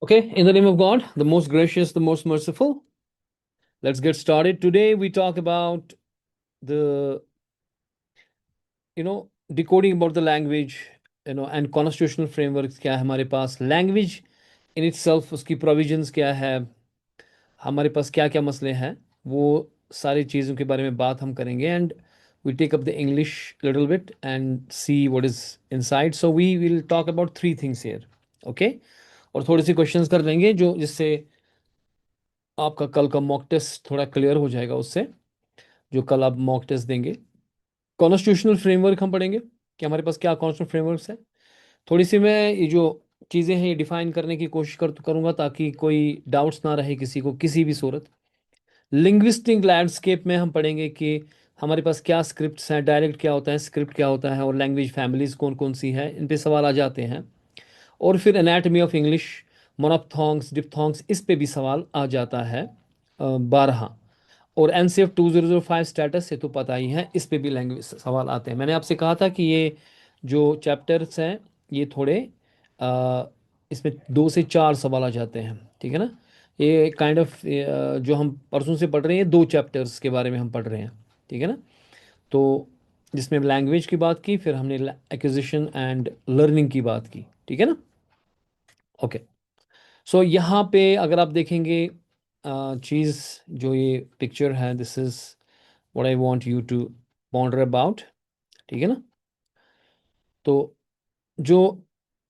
Okay, in the name of God, the most gracious, the most merciful, let's get started. Today we talk about the, decoding about the language, and constitutional frameworks क्या है हमारे पास, language in itself, उसकी provisions क्या है, हमारे पास क्या क्या मसले हैं, वो सारी चीज़ों के बारे में बात हम करेंगे and we take up the English little bit and see what is inside. So we will talk about three things here. Okay, और थोड़े से क्वेश्चंस कर लेंगे जो जिससे आपका कल का मॉक टेस्ट थोड़ा क्लियर हो जाएगा उससे, जो कल आप मॉक टेस्ट देंगे। कॉन्स्टिट्यूशनल फ्रेमवर्क हम पढ़ेंगे कि हमारे पास क्या कॉन्स्टिट्यूशनल फ्रेमवर्क्स है। थोड़ी सी मैं ये जो चीज़ें हैं ये डिफाइन करने की कोशिश करूँगा ताकि कोई डाउट्स ना रहे किसी को किसी भी सूरत। लिंग्विस्टिक लैंडस्केप में हम पढ़ेंगे कि हमारे पास क्या स्क्रिप्ट्स हैं, डायलेक्ट क्या होता है, स्क्रिप्ट क्या होता है, और लैंग्वेज फैमिलीज़ कौन कौन सी है, इन पे सवाल आ जाते हैं। और फिर एनाटमी ऑफ इंग्लिश, मोनोप्थोंग्स, डिप्थोंग्स, इस पे भी सवाल आ जाता है 12। और एनसीएफ 2005 स्टेटस से तो पता ही है, इस पे भी लैंग्वेज सवाल आते हैं। मैंने आपसे कहा था कि ये जो चैप्टर्स हैं ये थोड़े इसमें 2 से 4 सवाल आ जाते हैं, ठीक है ना। ये काइंड ऑफ जो हम परसों से पढ़ रहे हैं, 2 चैप्टर्स के बारे में हम पढ़ रहे हैं, ठीक है ना। तो जिसमें लैंग्वेज की बात की, फिर हमने एक्विजिशन एंड लर्निंग की बात की, ठीक है ना। ओके, सो यहाँ पे अगर आप देखेंगे चीज़, जो ये पिक्चर है, this is what I want you to ponder about, ठीक है ना। तो जो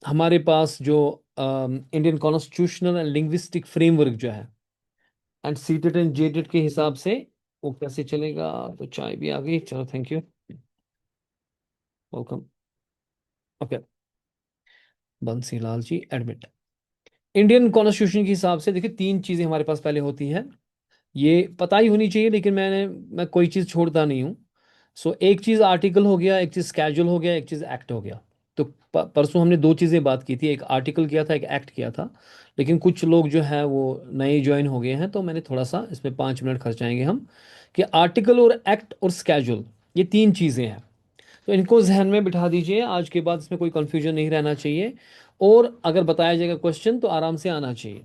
हमारे पास जो Indian constitutional and linguistic framework जो है, एंड सीटेड एंड जेटेड के हिसाब से वो कैसे चलेगा। तो चाय भी आ गई, चलो thank you, welcome. Okay, Bansi Lal ji admit. Indian constitution के हिसाब से देखिए 3 चीज़ें हमारे पास पहले होती हैं, ये पता ही होनी चाहिए, लेकिन मैं कोई चीज़ छोड़ता नहीं हूँ। सो एक चीज़ आर्टिकल हो गया, एक चीज़ स्केड्यूल हो गया, एक चीज़ एक्ट हो गया। तो परसों हमने 2 चीज़ें बात की थी, एक आर्टिकल किया था, एक एक्ट किया था। लेकिन कुछ लोग जो हैं वो नए ज्वाइन हो गए हैं, तो मैंने थोड़ा सा इसमें 5 मिनट खर्चाएंगे हम, कि आर्टिकल और एक्ट और स्केड्यूल, ये 3 चीज़ें हैं। तो इनको जहन में बिठा दीजिए, आज के बाद इसमें कोई कन्फ्यूजन नहीं रहना चाहिए। और अगर बताया जाएगा क्वेश्चन तो आराम से आना चाहिए,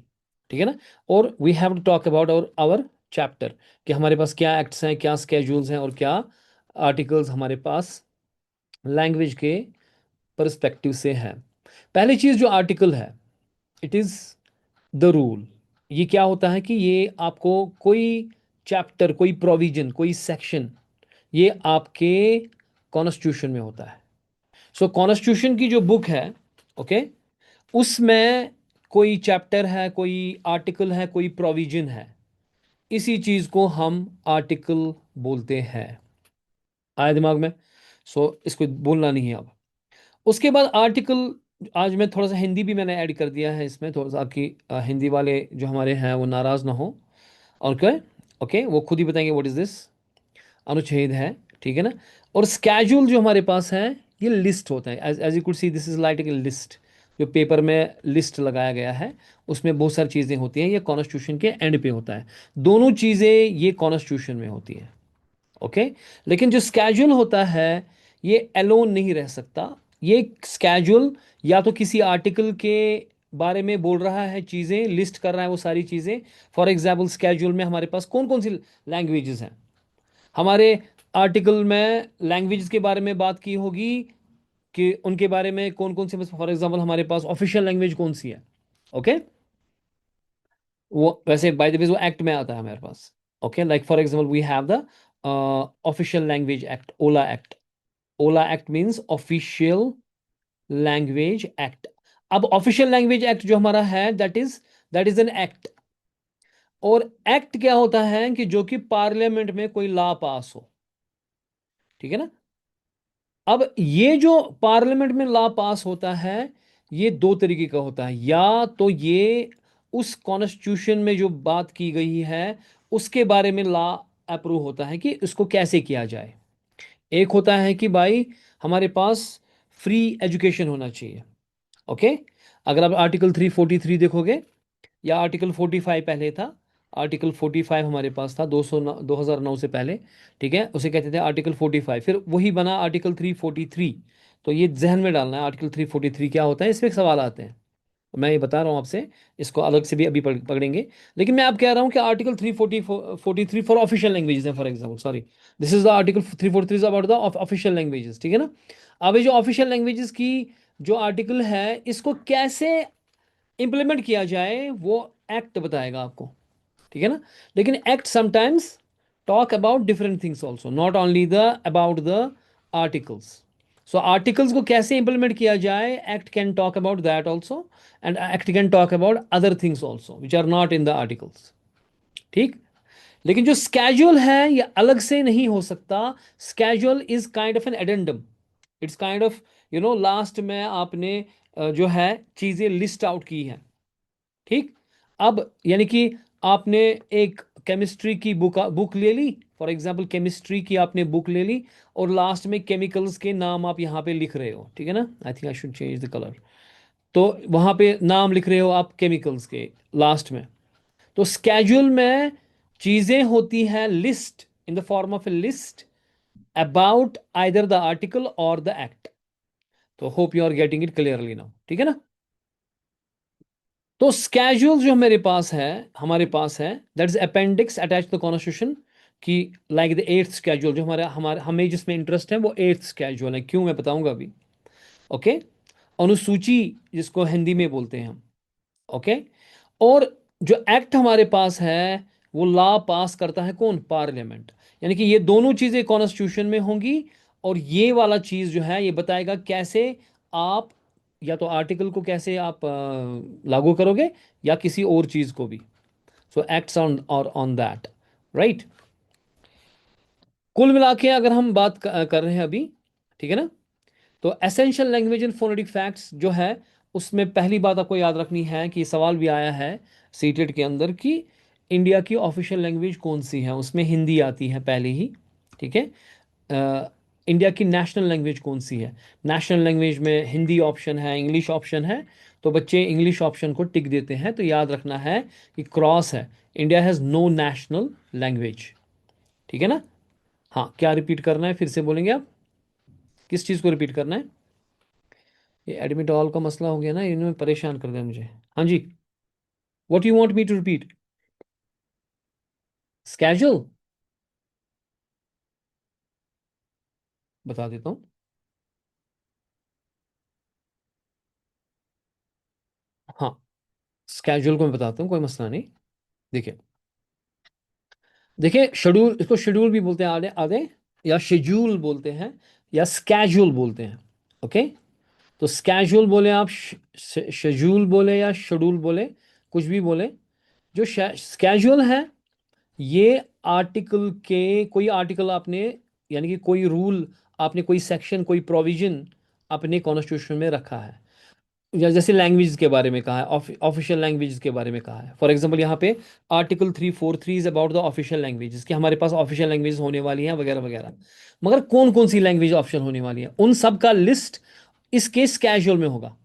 ठीक है ना। और we have to talk about our chapter, कि हमारे पास क्या एक्ट्स हैं, क्या स्केड्यूल्स हैं, और क्या आर्टिकल्स हमारे पास लैंग्वेज के परस्पेक्टिव से है। पहली चीज़ जो आर्टिकल है, इट इज़ द रूल। ये क्या होता है कि ये आपको कोई चैप्टर, कोई प्रोविजन, कोई सेक्शन, ये आपके कॉन्स्टिट्यूशन में होता है। सो कॉन्स्टिट्यूशन की जो बुक है, ओके, उसमें कोई चैप्टर है, कोई आर्टिकल है, कोई प्रोविजन है, इसी चीज को हम आर्टिकल बोलते हैं। आया दिमाग में। इसको बोलना नहीं है अब। उसके बाद आर्टिकल, आज मैं थोड़ा सा हिंदी भी मैंने ऐड कर दिया है इसमें, थोड़ा सा कि हिंदी वाले जो हमारे हैं वो नाराज ना हो। और क्या, ओके, वो खुद ही बताएंगे व्हाट इज दिस। अनुच्छेद है, ठीक है ना। और स्केड्यूल जो हमारे पास है, ये लिस्ट होता है। As you could see, this is like a list, जो पेपर में लिस्ट लगाया गया है, उसमें बहुत सारी चीज़ें होती हैं। ये कॉन्स्टिट्यूशन के एंड पे होता है, दोनों चीज़ें ये कॉन्स्टिट्यूशन में होती हैं, ओके। लेकिन जो स्केड्यूल होता है, ये एलोन नहीं रह सकता। ये स्केड्यूल या तो किसी आर्टिकल के बारे में बोल रहा है, चीज़ें लिस्ट कर रहा है, वो सारी चीज़ें। फॉर एग्जाम्पल, स्केड्यूल में हमारे पास कौन कौन सी लैंग्वेजेस हैं, हमारे आर्टिकल में लैंग्वेज के बारे में बात की होगी, कि उनके बारे में कौन कौन से, फॉर एग्जांपल हमारे पास ऑफिशियल लैंग्वेज कौन सी है, ओके। वो वैसे बाय द वे वो एक्ट में आता है हमारे पास, okay. Like for example we have the official language act, OLA act. OLA act means official language act. अब ऑफिशियल लैंग्वेज एक्ट जो हमारा है, दैट इज एन एक्ट। और एक्ट क्या होता है कि जो कि पार्लियामेंट में कोई लॉ पास हो, ठीक है ना। अब ये जो पार्लियामेंट में लॉ पास होता है, ये 2 तरीके का होता है। या तो ये उस कॉन्स्टिट्यूशन में जो बात की गई है उसके बारे में लॉ अप्रूव होता है कि इसको कैसे किया जाए। एक होता है कि भाई हमारे पास फ्री एजुकेशन होना चाहिए, ओके। अगर आप आर्टिकल 343 देखोगे, या आर्टिकल 45 पहले था, आर्टिकल 45 हमारे पास था 2009 से पहले, ठीक है, उसे कहते थे आर्टिकल 45। फिर वही बना आर्टिकल 343। तो ये जहन में डालना है, आर्टिकल 343 क्या होता है, इसमें सवाल आते हैं। मैं ये बता रहा हूँ आपसे, इसको अलग से भी अभी पकड़ेंगे। लेकिन मैं अब कह रहा हूँ कि आर्टिकल 343 फॉर ऑफिशियल लैंग्वेजेस है, for example, sorry, this is the article 343 about the official languages, ठीक है ना। अब ये जो ऑफिशियल लैंग्वेजेस की जो आर्टिकल है, इसको कैसे इंप्लीमेंट किया जाए वो एक्ट बताएगा आपको, ठीक है ना। लेकिन act sometimes talk about different things also, not only the about the articles. So articles को कैसे इंप्लीमेंट किया जाए, act can talk about that also, and act can talk about other things also which are not in the articles, ठीक। लेकिन जो schedule है ये अलग से नहीं हो सकता। Schedule is kind of an addendum, it's kind of, last में आपने जो है चीजें लिस्ट आउट की है, ठीक। अब यानी कि आपने एक केमिस्ट्री की बुक ले ली, फॉर एग्जांपल केमिस्ट्री की आपने बुक ले ली, और लास्ट में केमिकल्स के नाम आप यहाँ पे लिख रहे हो, ठीक है ना। I think I should change the colour. तो वहाँ पे नाम लिख रहे हो आप केमिकल्स के लास्ट में। तो स्केड्यूल में चीजें होती हैं list, in the form of a list about either the article और द एक्ट। तो hope you are getting it clearly now, ठीक है ना। तो स्केड्यूल जो हमारे पास है, that is appendix attach to the constitution, की लाइक द एट्थ स्केड्यूल, जो हमारे हमारे हमें जिसमें इंटरेस्ट है वो एट्थ स्केड्यूल है, क्यों मैं बताऊंगा अभी। ओके, अनुसूची जिसको हिंदी में बोलते हैं हम। ओके, और जो एक्ट हमारे पास है वो लॉ पास करता है कौन, पार्लियामेंट। यानी कि ये दोनों चीजें कॉन्स्टिट्यूशन में होंगी, और ये वाला चीज जो है ये बताएगा कैसे आप, या तो आर्टिकल को कैसे आप लागू करोगे, या किसी और चीज को भी। सो एक्ट्स ऑन और ऑन दैट, राइट। कुल मिला के अगर हम बात कर रहे हैं अभी, ठीक है ना। तो essential language and phonetic facts जो है, उसमें पहली बात आपको याद रखनी है कि सवाल भी आया है सीटेट के अंदर कि इंडिया की ऑफिशियल लैंग्वेज कौन सी है, उसमें हिंदी आती है पहले ही, ठीक है। इंडिया की नेशनल लैंग्वेज कौन सी है, नेशनल लैंग्वेज में हिंदी ऑप्शन है, इंग्लिश ऑप्शन है। तो बच्चे इंग्लिश ऑप्शन को टिक देते हैं, तो याद रखना है कि क्रॉस है, India has no national language, ठीक है ना। हाँ, क्या रिपीट करना है, फिर से बोलेंगे आप, किस चीज़ को रिपीट करना है। ये एडमिट ऑल का मसला हो गया ना, इन्होंने परेशान कर दिया मुझे। हाँ जी, what you want me to repeat, schedule, बता देता हूँ। हाँ, स्केड्यूल को मैं बताता हूँ, कोई मसला नहीं। देखिए, देखिए शेड्यूल, इसको शेड्यूल भी बोलते हैं आधे आधे, या शेड्यूल बोलते हैं, या स्केड्यूल बोलते हैं। ओके, तो स्केड्यूल बोले आप, शेड्यूल बोले या शेड्यूल बोले, कुछ भी बोले। जो स्केड्यूल है ये आर्टिकल के, कोई आर्टिकल आपने, यानी कि कोई रूल आपने, कोई सेक्शन, कोई प्रोविजन अपने कॉन्स्टिट्यूशन में रखा है, या जैसे लैंग्वेज के बारे में कहा है, ऑफिशियल लैंग्वेज के बारे में कहा है। फॉर एग्जांपल यहाँ पे article 343 is about the official language, कि हमारे पास ऑफिशियल लैंग्वेज होने वाली हैं वगैरह वगैरह। मगर कौन कौन सी लैंग्वेज ऑप्शन होने वाली है, उन सब का लिस्ट इस केस कैजुअल में होगा।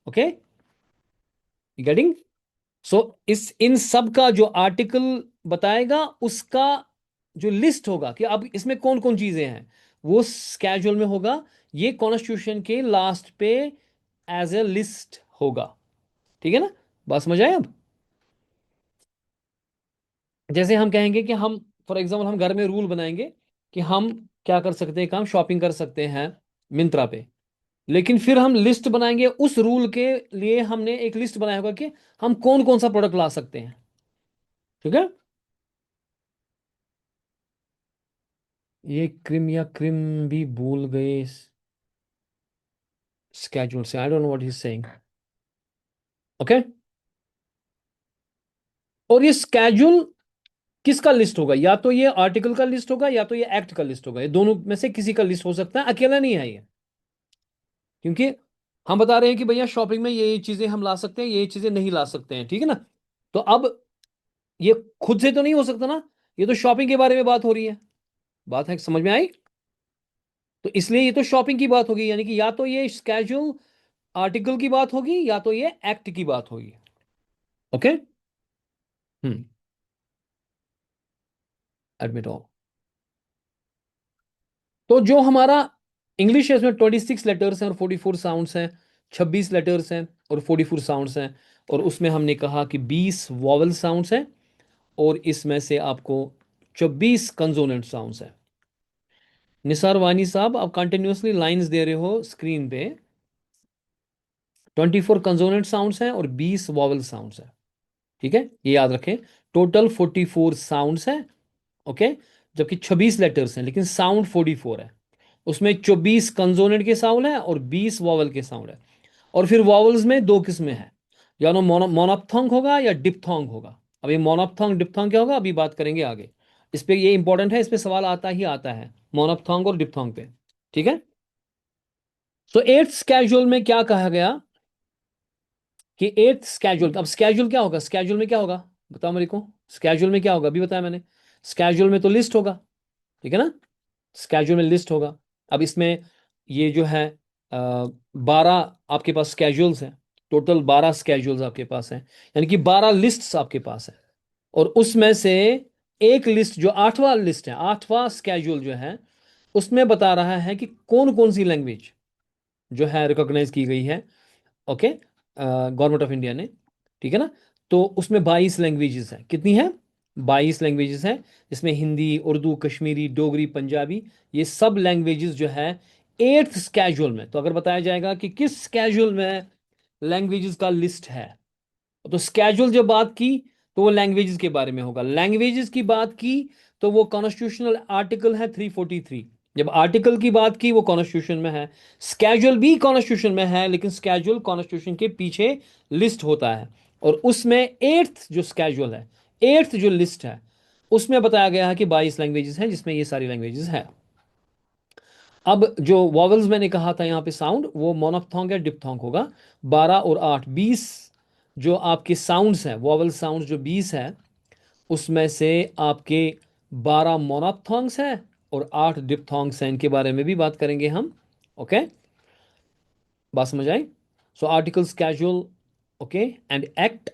Okay, getting. सो इस इन सब का जो आर्टिकल बताएगा, उसका जो लिस्ट होगा कि अब इसमें कौन कौन चीजें हैं, वो स्केड्यूल में होगा। ये कॉन्स्टिट्यूशन के लास्ट पे एज ए लिस्ट होगा, ठीक है ना। बात समझ आए अब। जैसे हम कहेंगे कि हम, फॉर एग्जाम्पल, हम घर में रूल बनाएंगे कि हम क्या कर सकते हैं, काम शॉपिंग कर सकते हैं मिंत्रा पे। लेकिन फिर हम लिस्ट बनाएंगे, उस रूल के लिए हमने एक लिस्ट बनाया होगा कि हम कौन कौन सा प्रोडक्ट ला सकते हैं, ठीक है। ये क्रिम या क्रिम भी भूल गए स्केड्यूल से, I don't know what he is saying. Okay, और ये स्केड्यूल किसका लिस्ट होगा, या तो ये आर्टिकल का लिस्ट होगा, या तो ये एक्ट का लिस्ट होगा, ये दोनों में से किसी का लिस्ट हो सकता है, अकेला नहीं है ये। क्योंकि हम बता रहे हैं कि भैया शॉपिंग में ये चीजें हम ला सकते हैं, ये चीजें नहीं ला सकते हैं, ठीक है ना। तो अब ये खुद से तो नहीं हो सकता ना, ये तो शॉपिंग के बारे में बात हो रही है। बात है, समझ में आई। तो इसलिए ये तो शॉपिंग की बात होगी, यानी कि या तो ये स्केड्यूल आर्टिकल की बात होगी, या तो ये एक्ट की बात होगी। ओके, हम्म, एडमिट ऑल। तो जो हमारा इंग्लिश है, इसमें 26 लेटर्स हैं और 44 साउंड्स हैं, 26 लेटर्स हैं और 44 साउंड्स हैं, और उसमें हमने कहा कि 20 वॉवल साउंड्स हैं, और इसमें से आपको 24 कंसोनेंट साउंड्स हैं। निसार वानी साहब, आप कंटिन्यूअसली लाइंस दे रहे हो स्क्रीन पे। 24 कंसोनेंट साउंड्स हैं और 20 वॉवल साउंड्स हैं। ठीक है, ये याद रखें। टोटल 44 साउंड्स हैं। ओके, जबकि 26 लेटर्स हैं लेकिन साउंड 44 है। उसमें 24 कंसोनेंट के साउंड है और 20 वॉवल के साउंड है। और फिर वॉवल्स में दो किस्में हैं, या तो मोनोप्थोंग होगा या डिप्थोंग होगा। अब ये मोनोप्थोंग डिप्थोंग क्या होगा अभी बात करेंगे आगे। इस पे ये इंपॉर्टेंट है, इस पे सवाल आता ही आता है, मोनोप्थोंग और डिप्थोंग पे। ठीक है। सो एट्थ स्केड्यूल में क्या कहा गया कि एट्थ स्केड्यूल, अब स्केड्यूल क्या होगा, स्केड्यूल में क्या होगा, बताओ मेरे को। स्केड्यूल में क्या होगा अभी बताया मैंने। स्केड्यूल में तो लिस्ट होगा, ठीक है ना। स्केड्यूल में लिस्ट होगा। अब इसमें ये जो है 12 आपके पास स्केड्यूल्स हैं। टोटल 12 स्केड्यूल्स आपके पास हैं, यानी कि 12 लिस्ट्स आपके पास है। और उसमें से एक लिस्ट जो आठवां लिस्ट है, आठवां स्केड्यूल जो है, उसमें बता रहा है कि कौन कौन सी लैंग्वेज जो है रिकॉग्नाइज की गई है। ओके, गवर्नमेंट ऑफ इंडिया ने। ठीक है ना। तो उसमें 22 लैंग्वेजेस हैं। कितनी है? 22 लैंग्वेजेस हैं। इसमें हिंदी, उर्दू, कश्मीरी, डोगरी, पंजाबी, ये सब लैंग्वेजेस जो है एट्थ स्केड्यूल में। तो अगर बताया जाएगा कि किस स्केड्यूल में लैंग्वेजेस का लिस्ट है, तो स्केड्यूल जब बात की तो वो लैंग्वेजेस के बारे में होगा। लैंग्वेजेस की बात की तो वो कॉन्स्टिट्यूशनल आर्टिकल है 343। जब आर्टिकल की बात की वो कॉन्स्टिट्यूशन में है। स्केड्यूल भी कॉन्स्टिट्यूशन में है, लेकिन स्केड्यूल कॉन्स्टिट्यूशन के पीछे लिस्ट होता है। और उसमें एट्थ जो स्केड्यूल है, एट्थ जो लिस्ट है, उसमें बताया गया है कि 22 लैंग्वेजेस हैं, जिसमें ये सारी लैंग्वेजेस हैं। अब जो वॉवल्स मैंने कहा था यहाँ पे साउंड, वो मोनोप्थोंग या डिप्थोंग होगा। 12 और 8, 20 जो आपके साउंड्स हैं, वॉवल साउंड्स जो 20 है, उसमें से आपके 12 मोनोप्थोंग्स हैं और 8 डिप्थोंग्स हैं। इनके बारे में भी बात करेंगे हम। ओके, बात समझ आई। So articles, casual, okay, and act.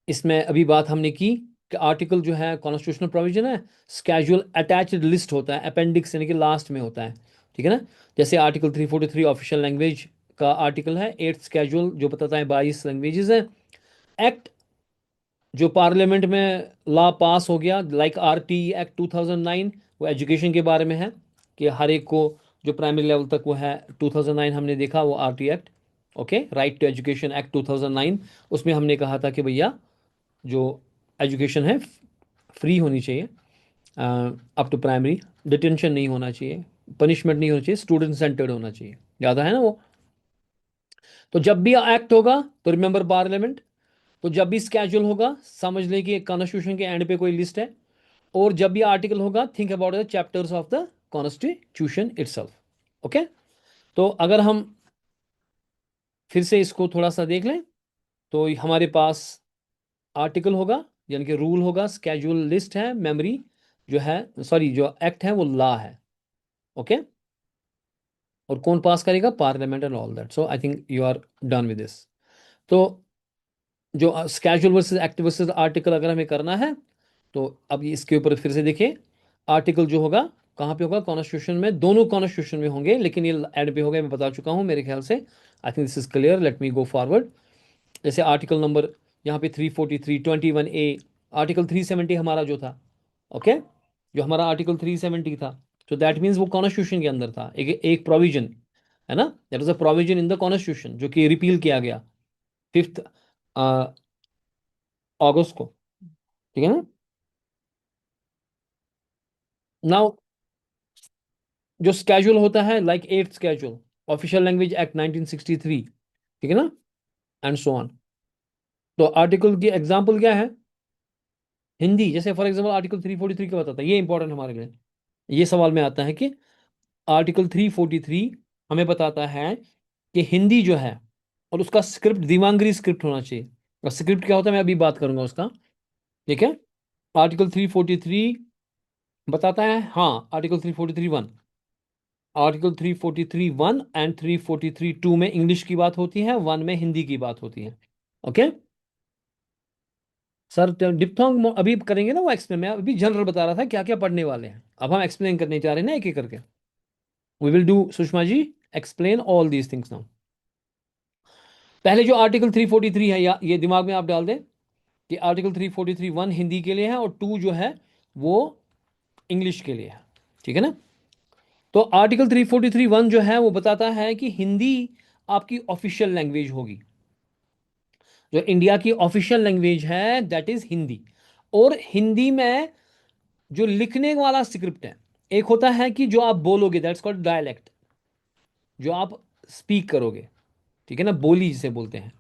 इसमें अभी बात हमने की कि आर्टिकल जो है कॉन्स्टिट्यूशनल प्रोविजन है। स्केड्यूल अटैच्ड लिस्ट होता है, अपेंडिक्स यानी कि लास्ट में होता है। ठीक है ना। जैसे आर्टिकल 343 ऑफिशियल लैंग्वेज का आर्टिकल है, एट्थ स्केड्यूल जो बताता है 22 लैंग्वेजेस हैं। एक्ट जो पार्लियामेंट में लॉ पास हो गया, लाइक आरटी एक्ट 2009, वो एजुकेशन के बारे में है कि हर एक को जो प्राइमरी लेवल तक वो है। 2009 हमने देखा वो RT act. Okay, right to education act 2009। उसमें हमने कहा था कि भैया जो एजुकेशन है फ्री होनी चाहिए, अप टू प्राइमरी। डिटेंशन नहीं होना चाहिए, पनिशमेंट नहीं होना चाहिए, स्टूडेंट सेंटर्ड होना चाहिए। याद है ना वो। तो जब भी एक्ट होगा तो रिमेंबर पार्लियामेंट। तो जब भी स्केड्यूल होगा समझ लें कि कॉन्स्टिट्यूशन के एंड पे कोई लिस्ट है। और जब भी आर्टिकल होगा think about the chapters of the constitution itself. Okay, तो अगर हम फिर से इसको थोड़ा सा देख लें, तो हमारे पास आर्टिकल होगा यानी कि रूल होगा, स्केड्यूल लिस्ट है, मेमोरी जो है, सॉरी जो एक्ट है वो लॉ है। ओके, और कौन पास करेगा? Parliament and all that. So I think you are done with this. तो जो schedule versus act versus article अगर हमें करना है, तो अब इसके ऊपर फिर से देखिए। आर्टिकल जो होगा कहाँ पे होगा? कॉन्स्टिट्यूशन में। दोनों कॉन्स्टिट्यूशन में होंगे, लेकिन ये एंड पे होगा, मैं बता चुका हूँ मेरे ख्याल से। I think this is clear, let me go forward. जैसे आर्टिकल नंबर यहाँ पे 343, 21A, आर्टिकल 370 हमारा जो था। ओके, जो हमारा आर्टिकल 370 था, तो दैट मीन्स वो कॉन्स्टिट्यूशन के अंदर था, एक प्रोविजन है ना। That is a provision in the constitution जो कि रिपील किया गया 5 अगस्त को। ठीक है ना। नाउ जो स्केड्यूल होता है like eight schedule, official language act 1963, ठीक है ना, एंड सो ऑन। तो आर्टिकल की एग्जांपल क्या है? हिंदी, जैसे फॉर एग्जांपल आर्टिकल 343 क्या बताता है, ये इंपॉर्टेंट हमारे लिए। ये सवाल में आता है कि आर्टिकल 343 हमें बताता है कि हिंदी जो है, और उसका स्क्रिप्ट देवनागरी स्क्रिप्ट होना चाहिए। और स्क्रिप्ट क्या होता है मैं अभी बात करूंगा उसका। ठीक है। आर्टिकल 343 बताता है, हाँ, आर्टिकल 343(1), आर्टिकल 343(1) एंड 343(2) में इंग्लिश की बात होती है, 1 में हिंदी की बात होती है। ओके सर, डिप्थोंग अभी करेंगे ना वो एक्सप्लेन। मैं अभी जनरल बता रहा था क्या क्या पढ़ने वाले हैं, अब हम एक्सप्लेन करने जा रहे हैं ना एक एक करके। We will do, Sushma ji, explain all these things now. पहले जो आर्टिकल 343 है, या ये दिमाग में आप डाल दें कि आर्टिकल 343 1 हिंदी के लिए है और 2 जो है वो इंग्लिश के लिए है, ठीक है ना। तो आर्टिकल 343 1 जो है वो बताता है कि हिंदी आपकी ऑफिशियल लैंग्वेज होगी। जो इंडिया की ऑफिशियल लैंग्वेज है दैट इज हिंदी। और हिंदी में जो लिखने वाला स्क्रिप्ट है, एक होता है कि जो आप बोलोगे दैट्स कॉल्ड डायलेक्ट, जो आप स्पीक करोगे, ठीक है ना, बोली जिसे बोलते हैं।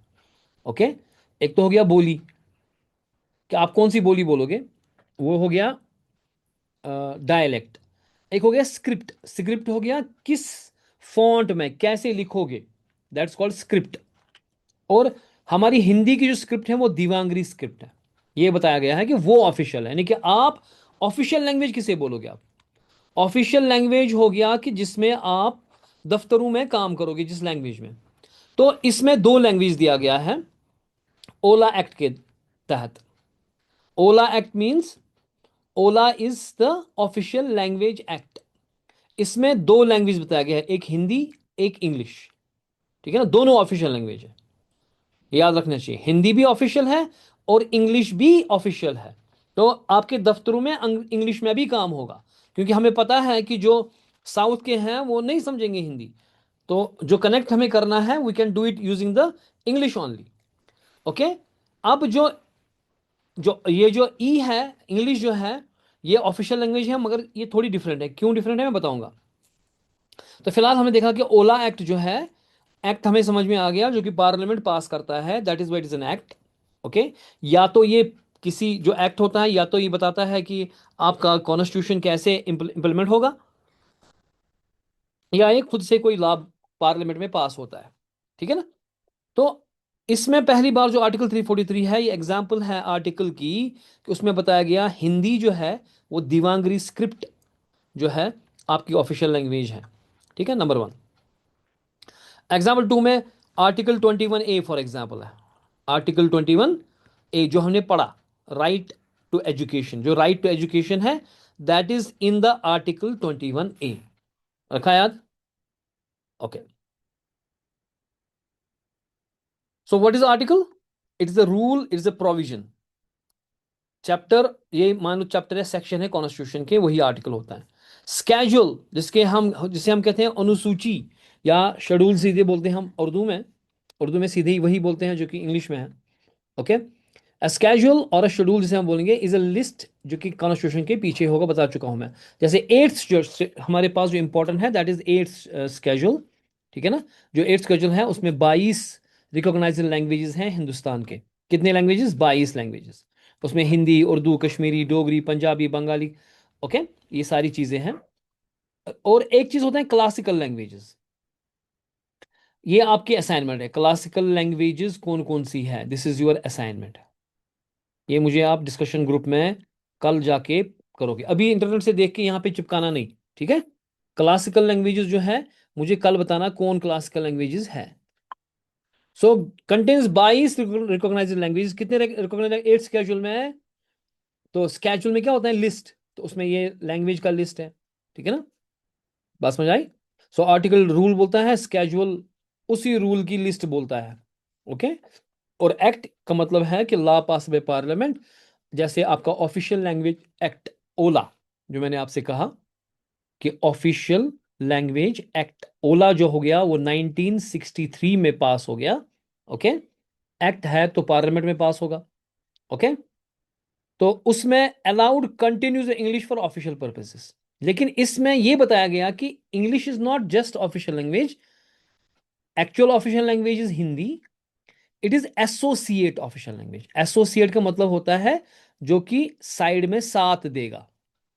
ओके, एक तो हो गया बोली, कि आप कौन सी बोली बोलोगे, वो हो गया डायलेक्ट। एक हो गया स्क्रिप्ट, स्क्रिप्ट हो गया किस फॉन्ट में कैसे लिखोगे, दैट्स कॉल्ड स्क्रिप्ट। और हमारी हिंदी की जो स्क्रिप्ट है वो देवनागरी स्क्रिप्ट है। ये बताया गया है कि वो ऑफिशियल है, यानी कि आप ऑफिशियल लैंग्वेज किसे बोलोगे आप। ऑफिशियल लैंग्वेज हो गया कि जिसमें आप दफ्तरों में काम करोगे जिस लैंग्वेज में। तो इसमें दो लैंग्वेज दिया गया है ओला एक्ट के तहत। OLA act means OLA is the official language act. इसमें दो लैंग्वेज बताया गया है, एक हिंदी एक इंग्लिश, ठीक है ना, दोनों ऑफिशियल लैंग्वेज है। याद रखना चाहिए, हिंदी भी ऑफिशियल है और इंग्लिश भी ऑफिशियल है। तो आपके दफ्तरों में इंग्लिश में भी काम होगा, क्योंकि हमें पता है कि जो साउथ के हैं वो नहीं समझेंगे हिंदी। तो जो कनेक्ट हमें करना है we can do it using the English only. Okay, अब जो जो ये जो ई है, इंग्लिश जो है, ये ऑफिशियल लैंग्वेज है, मगर ये थोड़ी डिफरेंट है। क्यों डिफरेंट है मैं बताऊंगा। तो फिलहाल हमने देखा कि ओला एक्ट जो है, एक्ट हमें समझ में आ गया, जो कि पार्लियामेंट पास करता है, that is what is an act. Okay, या तो ये किसी जो एक्ट होता है, या तो ये बताता है कि आपका कॉन्स्टिट्यूशन कैसे इंप्लीमेंट होगा, या ये खुद से कोई लॉ पार्लियामेंट में पास होता है, ठीक है ना। तो इसमें पहली बार जो आर्टिकल 343 है, ये एग्जाम्पल है आर्टिकल की, कि उसमें बताया गया हिंदी जो है वो देवनागरी स्क्रिप्ट जो है आपकी ऑफिशियल लैंग्वेज है, ठीक है, नंबर 1। एग्जाम्पल 2 में आर्टिकल 21A फॉर एग्जाम्पल है। आर्टिकल 21A जो हमने पढ़ा, राइट टू एजुकेशन, जो राइट टू एजुकेशन है that is in the article 21A। रखा याद? Okay, so what is article? It is the rule, it is the provision. Chapter, ये मान लो चैप्टर है, सेक्शन है कॉन्स्टिट्यूशन के, वही आर्टिकल होता है। स्केड्यूल, जिसे हम कहते हैं अनुसूची या शेड्यूल सीधे बोलते हैं हम उर्दू में। उर्दू में सीधे ही वही बोलते हैं जो कि इंग्लिश में है। ओके, अ स्केड्यूल और अ शेड्यूल जिसे हम बोलेंगे इज अ लिस्ट, जो कि कॉन्स्टिट्यूशन के पीछे होगा, बता चुका हूं मैं। जैसे एट्थ जो हमारे पास जो इंपॉर्टेंट है दैट इज एट्थ स्केड्यूल, ठीक है ना। जो एट्थ स्केड्यूल है उसमें 22 रिकॉग्नाइज्ड लैंग्वेजेस हैं हिंदुस्तान के। कितने लैंग्वेजेस? 22 लैंग्वेजेस। उसमें हिंदी, उर्दू, कश्मीरी, डोगरी, पंजाबी, बंगाली। ओके, ये सारी चीजें हैं। और एक चीज होता है क्लासिकल लैंग्वेजेस। ये आपकी असाइनमेंट है, क्लासिकल लैंग्वेजेस कौन कौन सी है, दिस इज योर असाइनमेंट। ये मुझे आप डिस्कशन ग्रुप में कल जाके करोगे, अभी इंटरनेट से देख के यहाँ पे चिपकाना नहीं, ठीक है। क्लासिकल लैंग्वेजेस जो है मुझे कल बताना कौन क्लासिकल लैंग्वेजेस है। सो कंटेन्स 22 रिकॉग्नाइज्ड लैंग्वेजेस। कितने रिकॉग्नाइज्ड? एट स्केड्यूल में है। तो स्केड्यूल में क्या होता है? लिस्ट। तो उसमें ये लैंग्वेज का लिस्ट है, ठीक है ना। बात समझ आई? सो आर्टिकल रूल बोलता है, स्केड्यूल उसी रूल की लिस्ट बोलता है। ओके, और एक्ट का मतलब है कि लॉ पास बाय पार्लियामेंट। जैसे आपका ऑफिशियल लैंग्वेज एक्ट ओला, जो मैंने आपसे कहा कि ऑफिशियल लैंग्वेज एक्ट ओला जो हो गया वो 1963 में पास हो गया। ओके, एक्ट है तो पार्लियामेंट में पास होगा। ओके, तो उसमें allowed continues English for official purposes. लेकिन इसमें यह बताया गया कि English is not just official language, actual official language is Hindi, it is associate official language. Associate का मतलब होता है जो कि साइड में साथ देगा,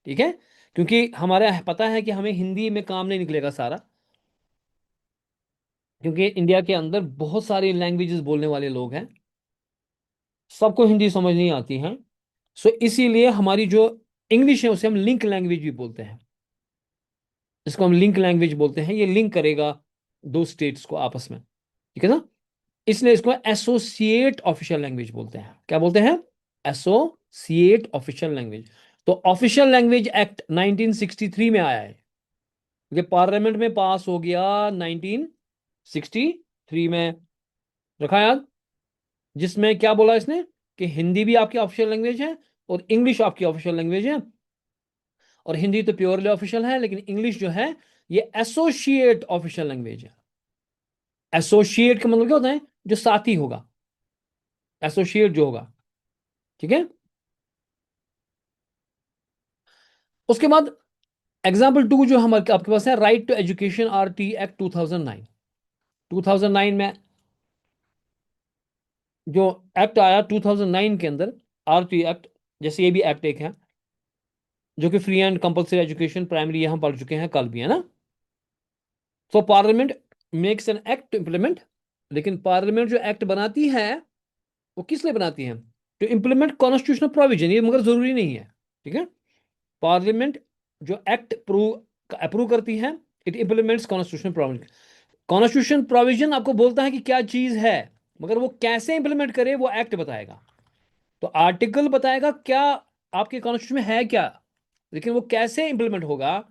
ठीक है। क्योंकि हमारे पता है कि हमें हिंदी में काम नहीं निकलेगा सारा, क्योंकि इंडिया के अंदर बहुत सारी लैंग्वेजेस बोलने वाले लोग हैं, सबको हिंदी समझ नहीं आती है। सो इसीलिए हमारी जो इंग्लिश है उसे हम लिंक लैंग्वेज भी बोलते हैं। इसको हम लिंक लैंग्वेज बोलते हैं, ये लिंक करेगा दो स्टेट्स को आपस में, ठीक है ना। इसलिए इसको एसोसिएट ऑफिशियल लैंग्वेज बोलते हैं। क्या बोलते हैं? Associate official language. तो ऑफिशियल लैंग्वेज एक्ट 1963 में आया है। ये पार्लियामेंट में पास हो गया 1963 में, रखा याद। जिसमें क्या बोला इसने कि हिंदी भी आपकी ऑफिशियल लैंग्वेज है और इंग्लिश आपकी ऑफिशियल लैंग्वेज है। और हिंदी तो प्योरली ऑफिशियल है, लेकिन इंग्लिश जो है ये एसोसिएट ऑफिशियल लैंग्वेज है। एसोसिएट का मतलब क्या होता है? जो साथी होगा, एसोसिएट जो होगा। ठीक है। उसके बाद एग्जाम्पल टू जो हमारे आपके पास है, right to education R T act 2009। 2009 में जो एक्ट आया 2009 के अंदर, आर टी एक्ट, जैसे ये भी एक्ट एक है, जो कि free and compulsory education primary यहां पढ़ चुके हैं कल भी, है ना। So parliament makes an act to implement. लेकिन पार्लियामेंट जो एक्ट बनाती है वो किस लिए बनाती है? To implement constitutional provision. ये मगर जरूरी नहीं है। ठीक है। पार्लियामेंट जो एक्ट अप्रूव करती है, it implements constitutional provision. Constitution provision आपको बोलता है कि क्या चीज है, मगर वो कैसे इंप्लीमेंट करे वो एक्ट बताएगा। तो आर्टिकल बताएगा क्या आपके कॉन्स्टिट्यूशन में है क्या, लेकिन वो कैसे इंप्लीमेंट होगा,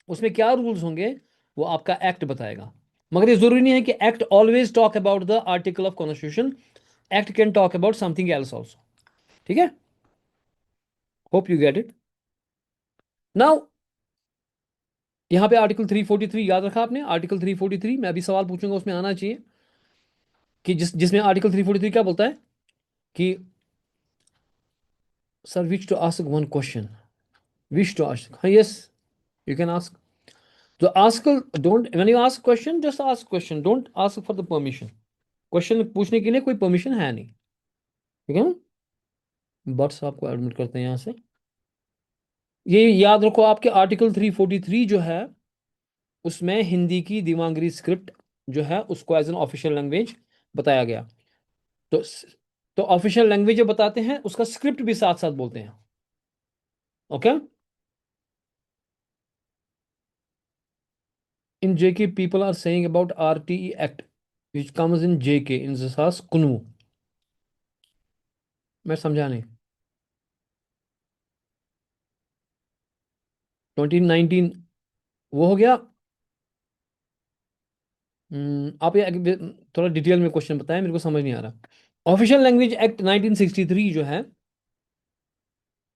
उसमें क्या रूल्स होंगे, वो आपका एक्ट बताएगा। मगर ये जरूरी नहीं है कि act always talk about the article of constitution. Act can talk about something else also. ठीक है। Hope you get it now. यहाँ पे आर्टिकल 343 याद रखा आपने? आर्टिकल 343 मैं अभी सवाल पूछूंगा, उसमें आना चाहिए कि जिसमें आर्टिकल 343 क्या बोलता है कि sir which to ask one question, wish to ask, हाँ यस, यू कैन आस्क। तो ask, don't, when you ask question just ask question, don't ask for the permission. Question पूछने के लिए कोई परमिशन है नहीं। ठीक है ना। बट्स आपको एडमिट करते हैं यहाँ से। ये याद रखो, आपके आर्टिकल 343 जो है उसमें हिंदी की देवनागरी स्क्रिप्ट जो है उसको एज एन ऑफिशियल लैंग्वेज बताया गया। तो ऑफिशियल लैंग्वेज जो बताते हैं उसका स्क्रिप्ट भी साथ साथ बोलते हैं। Okay. In JK people are saying about RTE act which comes in JK in जसास कुनू। मैं समझा नहीं। 2019 वो हो गया। आप ये थोड़ा डिटेल में क्वेश्चन बताएं, मेरे को समझ नहीं आ रहा। ऑफिशियल लैंग्वेज एक्ट 1963 जो है,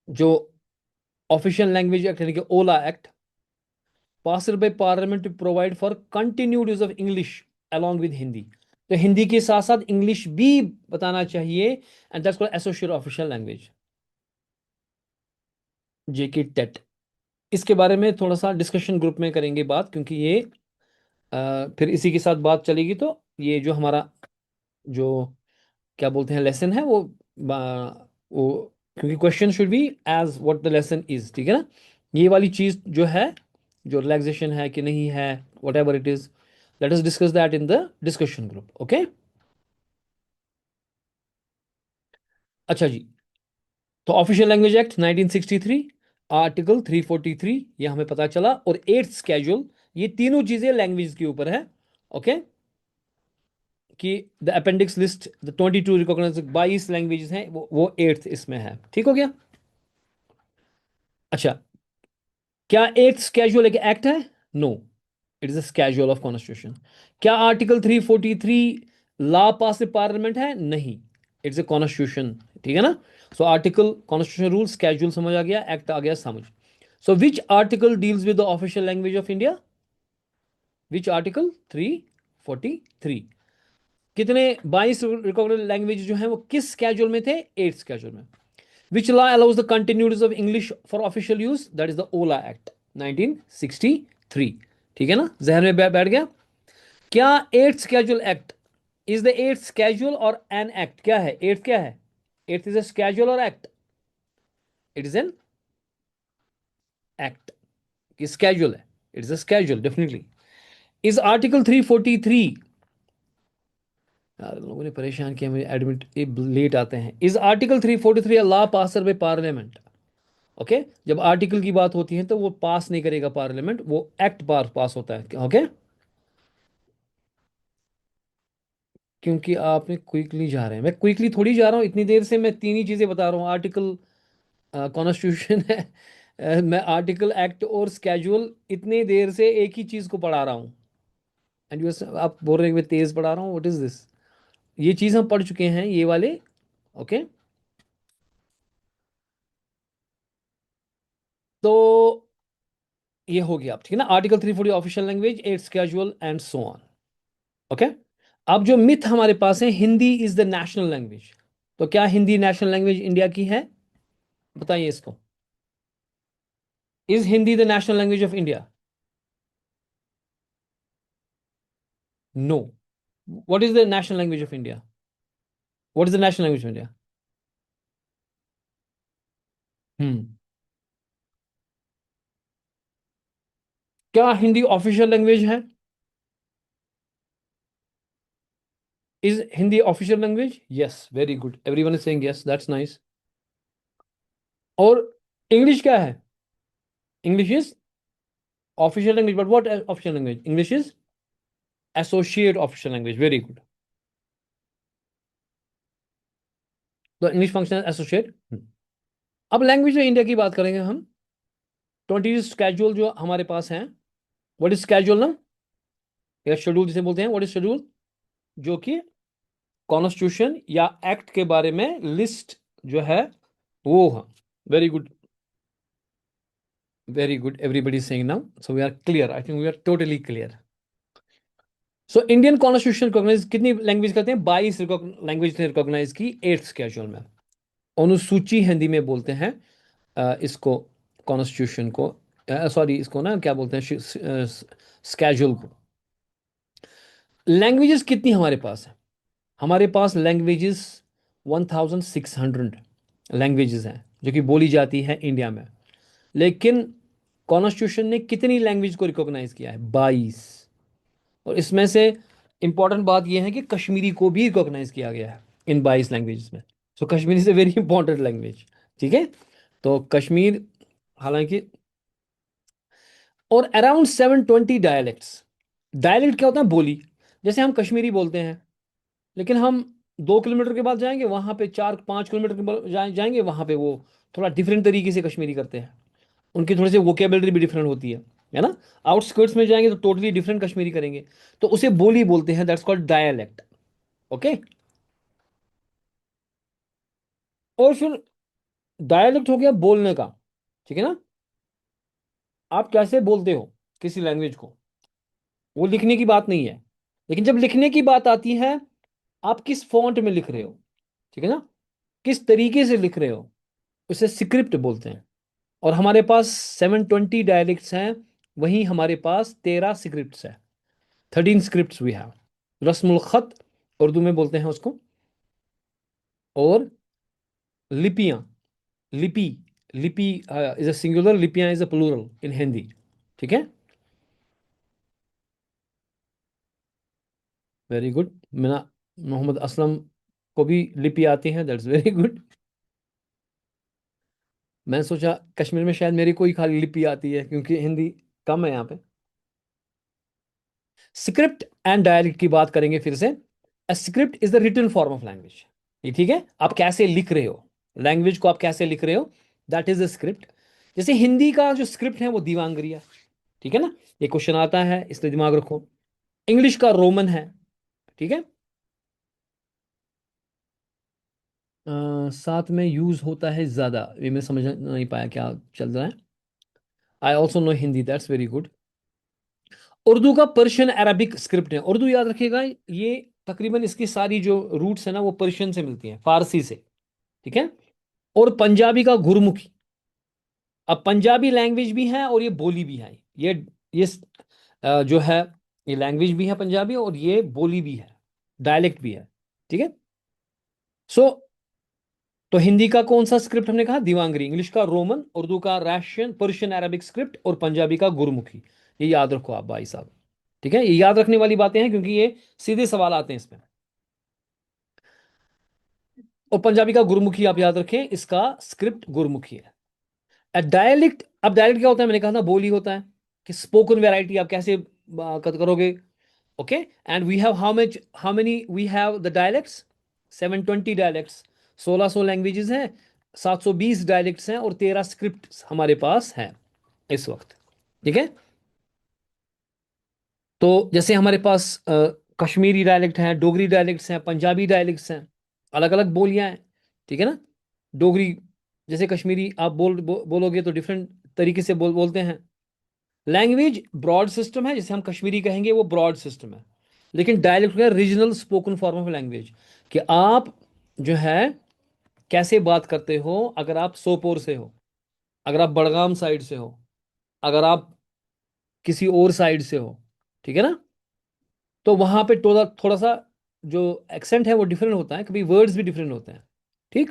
जो ऑफिशियल लैंग्वेज एक्ट यानी कि OLA act, pass by parliament to provide for continued use of English along with Hindi. तो हिंदी के साथ साथ इंग्लिश भी बताना चाहिए, and that's called associate official language, जेके टेट। इसके बारे में थोड़ा सा डिस्कशन ग्रुप में करेंगे बात, क्योंकि ये फिर इसी के साथ बात चलेगी। तो ये जो हमारा जो क्या बोलते हैं लेसन है वो, क्योंकि question should be as what the lesson is. ठीक है ना। ये वाली चीज जो है, जो रिलैक्सेशन है कि नहीं है, what ever it is, let us discuss that in the discussion group. Okay. अच्छा जी। तो ऑफिशियल लैंग्वेज एक्ट 1963, आर्टिकल 343 ये हमें पता चला, और एट्थ स्केड्यूल, ये तीनों चीजें लैंग्वेज के ऊपर है। ओके। कि the appendix list the 22 recognise 22 languages हैं, वो एट्थ इसमें है। ठीक हो गया। अच्छा, क्या एट्थ स्केड्यूल एक एक्ट है? No, it is a schedule of constitution. क्या आर्टिकल 343 लॉ पास पार्लियामेंट है? नहीं, इट्स ए कॉन्स्टिट्यूशन। ठीक है ना। So article constitution rule, schedule समझ आ गया, एक्ट आ गया समझ। So which article deals with the official language of India? Which article? 343। कितने 22 रिकॉग्नाइज्ड लैंग्वेज जो हैं वो किस स्केड्यूल में थे? एट्थ स्केड्यूल में। Which law allows the continued use of English for official use? That is the OLA Act 1963। ठीक है ना, जहन में बैठ गया। क्या eighth schedule act is the eighth schedule और एन एक्ट? क्या है एट्थ? क्या है एट्थ? इज अ स्केड्यूल और act? It is an act. कि स्केड्यूल है, it is a schedule definitely. Is article 343, यार लोगों ने परेशान किया मुझे, एडमिट लेट आते हैं। Is article 343 law pass by parliament? Okay. जब आर्टिकल की बात होती है तो वो पास नहीं करेगा पार्लियामेंट, वो एक्ट पास होता है। ओके। क्योंकि आपने क्विकली जा रहे हैं, मैं क्विकली थोड़ी जा रहा हूँ, इतनी देर से मैं तीन ही चीजें बता रहा हूँ। आर्टिकल कॉन्स्टिट्यूशन है, मैं आर्टिकल, एक्ट और स्केजुअल इतने देर से एक ही चीज को पढ़ा रहा हूँ, एंड यू आप बोल रहे हैं कि मैं तेज पढ़ा रहा हूँ, व्हाट इज दिस। ये चीज हम पढ़ चुके हैं, ये वाले। ओके, तो ये हो गया, ठीक है ना। Article 340 official language, it's casual and so on. Okay, अब जो मिथ हमारे पास है, Hindi is the national language. तो क्या हिंदी नेशनल लैंग्वेज इंडिया की है? बताइए इसको। Is Hindi the national language of India? No. What is the national language of India? What is the national language of India? Hmm. क्या हिंदी ऑफिशियल लैंग्वेज है? Is Hindi official language? Yes, very good, everyone is saying yes, that's nice. और English क्या है? English is official language, but what official language? English is associate official language, very good. तो English function associate. अब language of India की बात करेंगे हम। 20 schedule जो हमारे पास है, व्हाट इज स्केड्यूल ना, या शेड्यूल जिसे बोलते हैं, व्हाट इज शेड्यूल? जो कि कॉन्स्टिट्यूशन या एक्ट के बारे में लिस्ट जो है वो है। Very good, very good, everybody saying now, so we are clear, I think we are totally clear. So Indian constitution recognise कितनी लैंग्वेज करते हैं? 22 लैंग्वेज ने रिकॉग्नाइज की 8th स्केड्यूल में। अनुसूची हिंदी में बोलते हैं इसको, कॉन्स्टिट्यूशन को, सॉरी इसको ना क्या बोलते हैं, स्केड्यूल को। लैंग्वेजेस कितनी हमारे पास है? हमारे पास लैंग्वेजेस 1600 लैंग्वेजेस हैं जो कि बोली जाती है इंडिया में। लेकिन कॉन्स्टिट्यूशन ने कितनी लैंग्वेज को रिकॉग्नाइज किया है? 22। और इसमें से इंपॉर्टेंट बात यह है कि कश्मीरी को भी रिकॉग्नाइज किया गया है इन 22 लैंग्वेजेस में। So Kashmiri is a very important language, ठीक है। तो कश्मीर, हालांकि, और अराउंड 720 डायलेक्ट्स। डायलेक्ट क्या होता है? बोली। जैसे हम कश्मीरी बोलते हैं, लेकिन हम 2 किलोमीटर के बाद जाएंगे वहां पे, 4-5 किलोमीटर के बाद जाएंगे वहां पे वो थोड़ा डिफरेंट तरीके से कश्मीरी करते हैं। उनकी थोड़ी सी वोकेबलरी भी डिफरेंट होती है ना। आउटस्कर्ट्स में जाएंगे तो टोटली डिफरेंट कश्मीरी करेंगे। तो उसे बोली बोलते हैं, दैट्स कॉल्ड डायलेक्ट। ओके। और फिर डायलेक्ट हो गया बोलने का, ठीक है ना। आप कैसे बोलते हो किसी लैंग्वेज को, वो लिखने की बात नहीं है। लेकिन जब लिखने की बात आती है, आप किस फॉन्ट में लिख रहे हो, ठीक है ना, किस तरीके से लिख रहे हो, उसे स्क्रिप्ट बोलते हैं। और हमारे पास 720 डायलेक्ट्स हैं, वहीं हमारे पास 13 स्क्रिप्ट्स हैं। 13 स्क्रिप्ट्स वी हैव। रस्मुल खत उर्दू में बोलते हैं उसको। और लिपियां, लिपि, लिपि इज अ सिंगुलर, लिपियां is a plural in Hindi, ठीक है। Very good. मेरा मोहम्मद असलम को भी लिपि आती है, दैट्स वेरी गुड। मैं सोचा कश्मीर में शायद मेरी कोई खाली लिपि आती है, क्योंकि हिंदी कम है यहाँ पे। स्क्रिप्ट एंड डायलेक्ट की बात करेंगे फिर से। Script is the written form of language. ये ठीक है, आप कैसे लिख रहे हो, लैंग्वेज को आप कैसे लिख रहे हो, दैट इज द स्क्रिप्ट। जैसे हिंदी का जो स्क्रिप्ट है वो देवनागरी है, ठीक है ना। ये क्वेश्चन आता है, इसलिए दिमाग रखो। इंग्लिश का रोमन है, ठीक है। साथ में यूज होता है ज्यादा, ये मैं समझ नहीं पाया क्या चल रहा है। I also know Hindi, that's very good. Urdu का पर्शियन अरबिक स्क्रिप्ट है। उर्दू याद रखिएगा, ये तकरीबन इसकी सारी जो रूट्स है ना वो पर्शियन से मिलती हैं, फारसी से, ठीक है। और पंजाबी का गुरमुखी। अब पंजाबी लैंग्वेज भी है और ये बोली भी है। ये जो है, ये लैंग्वेज भी है पंजाबी, और ये बोली भी है, डायलेक्ट भी है, ठीक है। सो तो हिंदी का कौन सा स्क्रिप्ट हमने कहा? देवनागरी। इंग्लिश का रोमन, उर्दू का रशियन, पर्शियन अरबिक स्क्रिप्ट, और पंजाबी का गुरमुखी। ये याद रखो आप भाई साहब, ठीक है। ये याद रखने वाली बातें हैं, क्योंकि ये सीधे सवाल आते हैं इसमें। और पंजाबी का गुरमुखी आप याद रखें, इसका स्क्रिप्ट गुरमुखी है। डायलिक्ट, अब डायलिक्ट क्या होता है? मैंने कहा था बोली होता है, कि स्पोकन वैरायटी आप कैसे करोगे। Okay, and we have how many we have the dialects? 720 dialects. 1600 languages हैं। 720 डायलेक्ट्स हैं और 13 स्क्रिप्ट हमारे पास हैं इस वक्त। ठीक है। तो जैसे हमारे पास कश्मीरी डायलेक्ट हैं, डोगरी डायलेक्ट्स हैं, पंजाबी डायलेक्ट्स हैं, अलग अलग बोलियां हैं। ठीक है ना। डोगरी, जैसे कश्मीरी आप बोलोगे तो डिफरेंट तरीके से बोलते हैं। लैंग्वेज ब्रॉड सिस्टम है, जैसे हम कश्मीरी कहेंगे वो ब्रॉड सिस्टम है। लेकिन डायलेक्ट है regional spoken form of language, कि आप जो है कैसे बात करते हो। अगर आप सोपोर से हो, अगर आप बड़गाम साइड से हो, अगर आप किसी और साइड से हो, ठीक है ना, तो वहां पे थोड़ा थोड़ा सा जो एक्सेंट है वो डिफरेंट होता है, कभी वर्ड्स भी डिफरेंट होते हैं। ठीक।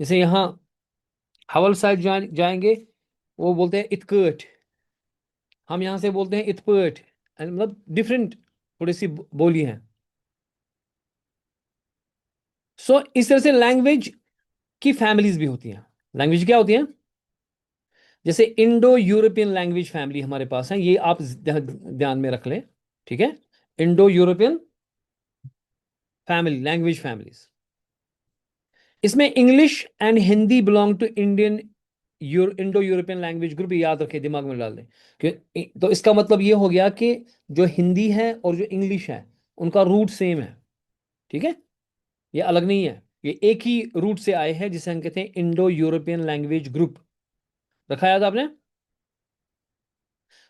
जैसे यहाँ हवल साइड जाएंगे, वो बोलते हैं इतकट, हम यहाँ से बोलते हैं इतपट, मतलब डिफरेंट थोड़ी सी बोली है। सो इस तरह से लैंग्वेज की फैमिलीज भी होती हैं। लैंग्वेज क्या होती हैं? जैसे इंडो यूरोपियन लैंग्वेज फैमिली हमारे पास है, ये आप ध्यान में रख लें। ठीक है। Indo European family, language families, इसमें English and Hindi belong to Indian Indo European language group, याद रखें, दिमाग में डाल दें। तो इसका मतलब ये हो गया कि जो हिंदी है और जो इंग्लिश है उनका रूट सेम है। ठीक है। ये अलग नहीं है, ये एक ही रूट से आए हैं, जिसे हम कहते हैं इंडो यूरोपियन लैंग्वेज ग्रुप। रखा याद आपने?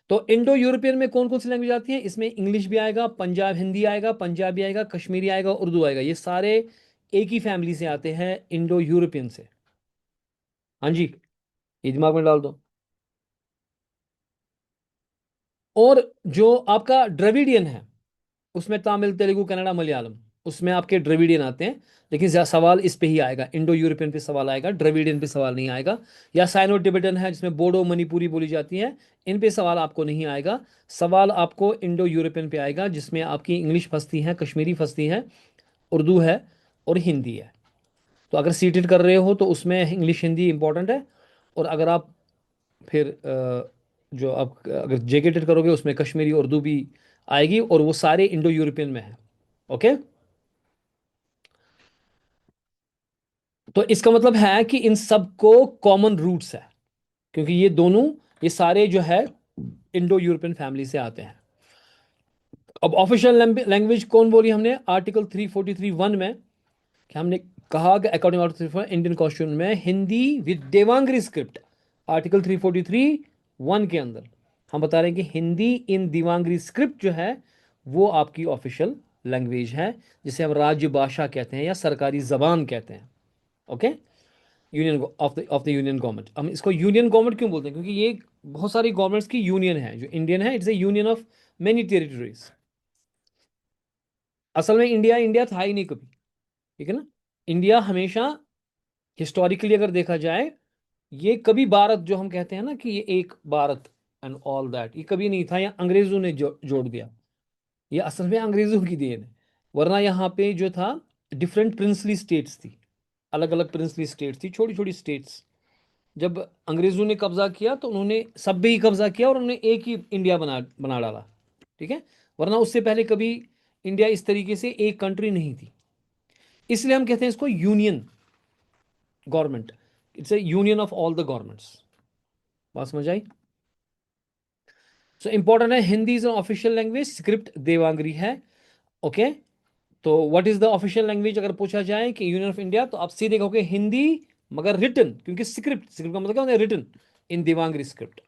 तो इंडो यूरोपियन में कौन कौन सी लैंग्वेज आती है? इसमें इंग्लिश भी आएगा, पंजाब हिंदी आएगा, पंजाबी आएगा, कश्मीरी आएगा, उर्दू आएगा। ये सारे एक ही फैमिली से आते हैं, इंडो यूरोपियन से। हाँ जी, ये दिमाग में डाल दो। और जो आपका द्रविडियन है, उसमें तमिल, तेलुगु, कन्नड़ा, मलयालम, उसमें आपके द्रविडियन आते हैं। लेकिन सवाल इस पे ही आएगा, इंडो यूरोपियन पे सवाल आएगा, द्रविडियन पे सवाल नहीं आएगा। या साइनो टिबेटन है, जिसमें बोडो मणिपुरी बोली जाती है, इन पे सवाल आपको नहीं आएगा। सवाल आपको इंडो यूरोपियन पे आएगा, जिसमें आपकी इंग्लिश फंसती है, कश्मीरी फंसती है, उर्दू है और हिंदी है। तो अगर सीटेड कर रहे हो तो उसमें इंग्लिश हिंदी इंपॉर्टेंट है। और अगर आप फिर जो आप अगर जेके टेट करोगे उसमें कश्मीरी उर्दू भी आएगी, और वो सारे इंडो यूरोपियन में है। ओके। तो इसका मतलब है कि इन सबको कॉमन रूट्स है, क्योंकि ये दोनों, ये सारे जो है इंडो यूरोपियन फैमिली से आते हैं। अब ऑफिशियल लैंग्वेज कौन बोली हमने? आर्टिकल 343(1) में, कि हमने कहा कि अकॉर्डिंग आर्टिकल इंडियन कॉन्स्टिट्यूशन में हिंदी विद देवांगरी स्क्रिप्ट, आर्टिकल 343(1) के अंदर हम बता रहे हैं कि हिंदी इन देवांगरी स्क्रिप्ट जो है वो आपकी ऑफिशियल लैंग्वेज है, जिसे हम राज्य भाषा कहते हैं या सरकारी जबान कहते हैं। Okay. Union of the union government, हम इसको यूनियन गवर्नमेंट क्यों बोलते हैं? क्योंकि ये बहुत सारी गवर्नमेंट्स की यूनियन है। जो इंडियन है, it's a union of many territories. असल में इंडिया इंडिया था ही नहीं कभी। ठीक है ना। इंडिया हमेशा हिस्टोरिकली अगर देखा जाए, ये कभी भारत जो हम कहते हैं ना कि ये एक भारत एंड ऑल दैट, ये कभी नहीं था। या अंग्रेजों ने जोड़ दिया। ये असल में अंग्रेजों की देन है। वरना यहाँ पे जो था, डिफरेंट प्रिंसली स्टेट्स थी, अलग अलग प्रिंसली स्टेट्स थी, छोटी छोटी स्टेट्स। जब अंग्रेजों ने कब्जा किया तो उन्होंने सब पे ही कब्जा किया और उन्होंने एक ही इंडिया बना बना डाला। ठीक है। वरना उससे पहले कभी इंडिया इस तरीके से एक कंट्री नहीं थी। इसलिए हम कहते हैं इसको union government. It's a union of all the governments. बात समझ आई? सो इंपॉर्टेंट है, Hindi is official language, script Devanagari है। ओके। तो what is the official language अगर पूछा जाए कि यूनियन ऑफ इंडिया, तो आप सीधे कहोगे हिंदी, मगर रिटन, क्योंकि स्क्रिप्ट, स्क्रिप्ट का मतलब क्या होता है? Written in Devanagari script.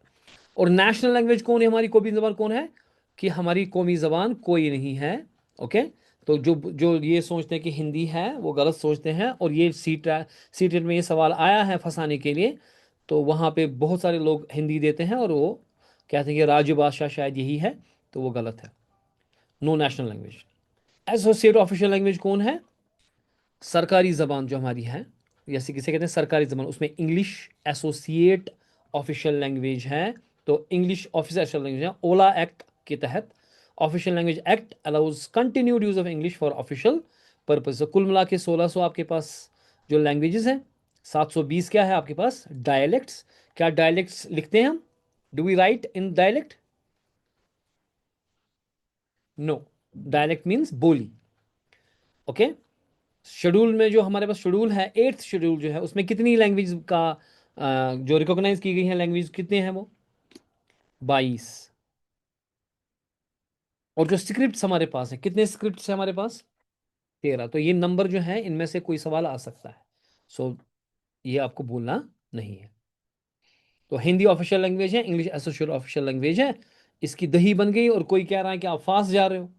और नेशनल लैंग्वेज कौन है? हमारी कौमी जबान कौन है? कि हमारी कौमी जबान कोई नहीं है। ओके। तो जो जो ये सोचते हैं कि हिंदी है वो गलत सोचते हैं, और ये सीटेट में ये सवाल आया है फंसाने के लिए। तो वहाँ पे बहुत सारे लोग हिंदी देते हैं और वो कहते हैं कि राजभाषा शायद यही है, तो वो गलत है। No national language. Associate official language कौन है? सरकारी ज़बान जो हमारी है, जैसे किसे कहते हैं सरकारी ज़बान, उसमें इंग्लिश एसोसिएट ऑफिशियल लैंग्वेज है। तो इंग्लिश ऑफिशियल लैंग्वेज है ओला एक्ट के तहत। Official language act allows continued use of English for official purpose. कुल मिला के 1600 आपके पास जो लैंग्वेजेस हैं। 720 क्या है आपके पास? डायलेक्ट्स। क्या डायलेक्ट्स लिखते हैं हम? Do we write in dialect? No. Dialect means बोली। ओके। शेड्यूल में जो हमारे पास शेड्यूल है, एट्थ शेड्यूल जो है, उसमें कितनी लैंग्वेज का जो रिकॉग्नाइज की गई है लैंग्वेज कितने हैं वो? 22। और जो स्क्रिप्ट्स हमारे पास है, कितने स्क्रिप्ट्स है हमारे पास? 13। तो ये नंबर जो है इनमें से कोई सवाल आ सकता है। सो ये आपको भूलना नहीं है। तो हिंदी ऑफिशियल लैंग्वेज है, इंग्लिश एसोसिएट ऑफिशियल लैंग्वेज है। इसकी दही बन गई और कोई कह रहा है कि आप फास्ट जा रहे हो।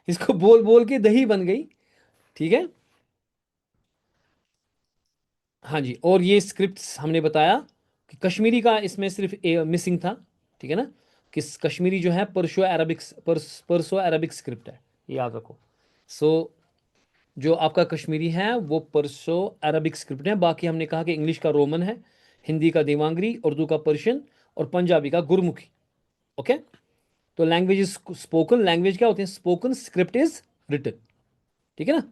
इसको बोल बोल के दही बन गई। ठीक है। हाँ जी, और ये स्क्रिप्ट्स हमने बताया कि कश्मीरी का इसमें सिर्फ मिसिंग था। ठीक है ना, कि कश्मीरी जो है पर्शो अरबिक, पर्सो अरबिक स्क्रिप्ट है, ये याद रखो। सो जो आपका कश्मीरी है वो पर्सो अरबिक स्क्रिप्ट है। बाकी हमने कहा कि इंग्लिश का रोमन है, हिंदी का देवांगरी, उर्दू का पर्शियन, और पंजाबी का गुरमुखी। ओके। तो लैंग्वेज इज स्पोकन, लैंग्वेज क्या होती है? Spoken, script is written. ठीक है ना।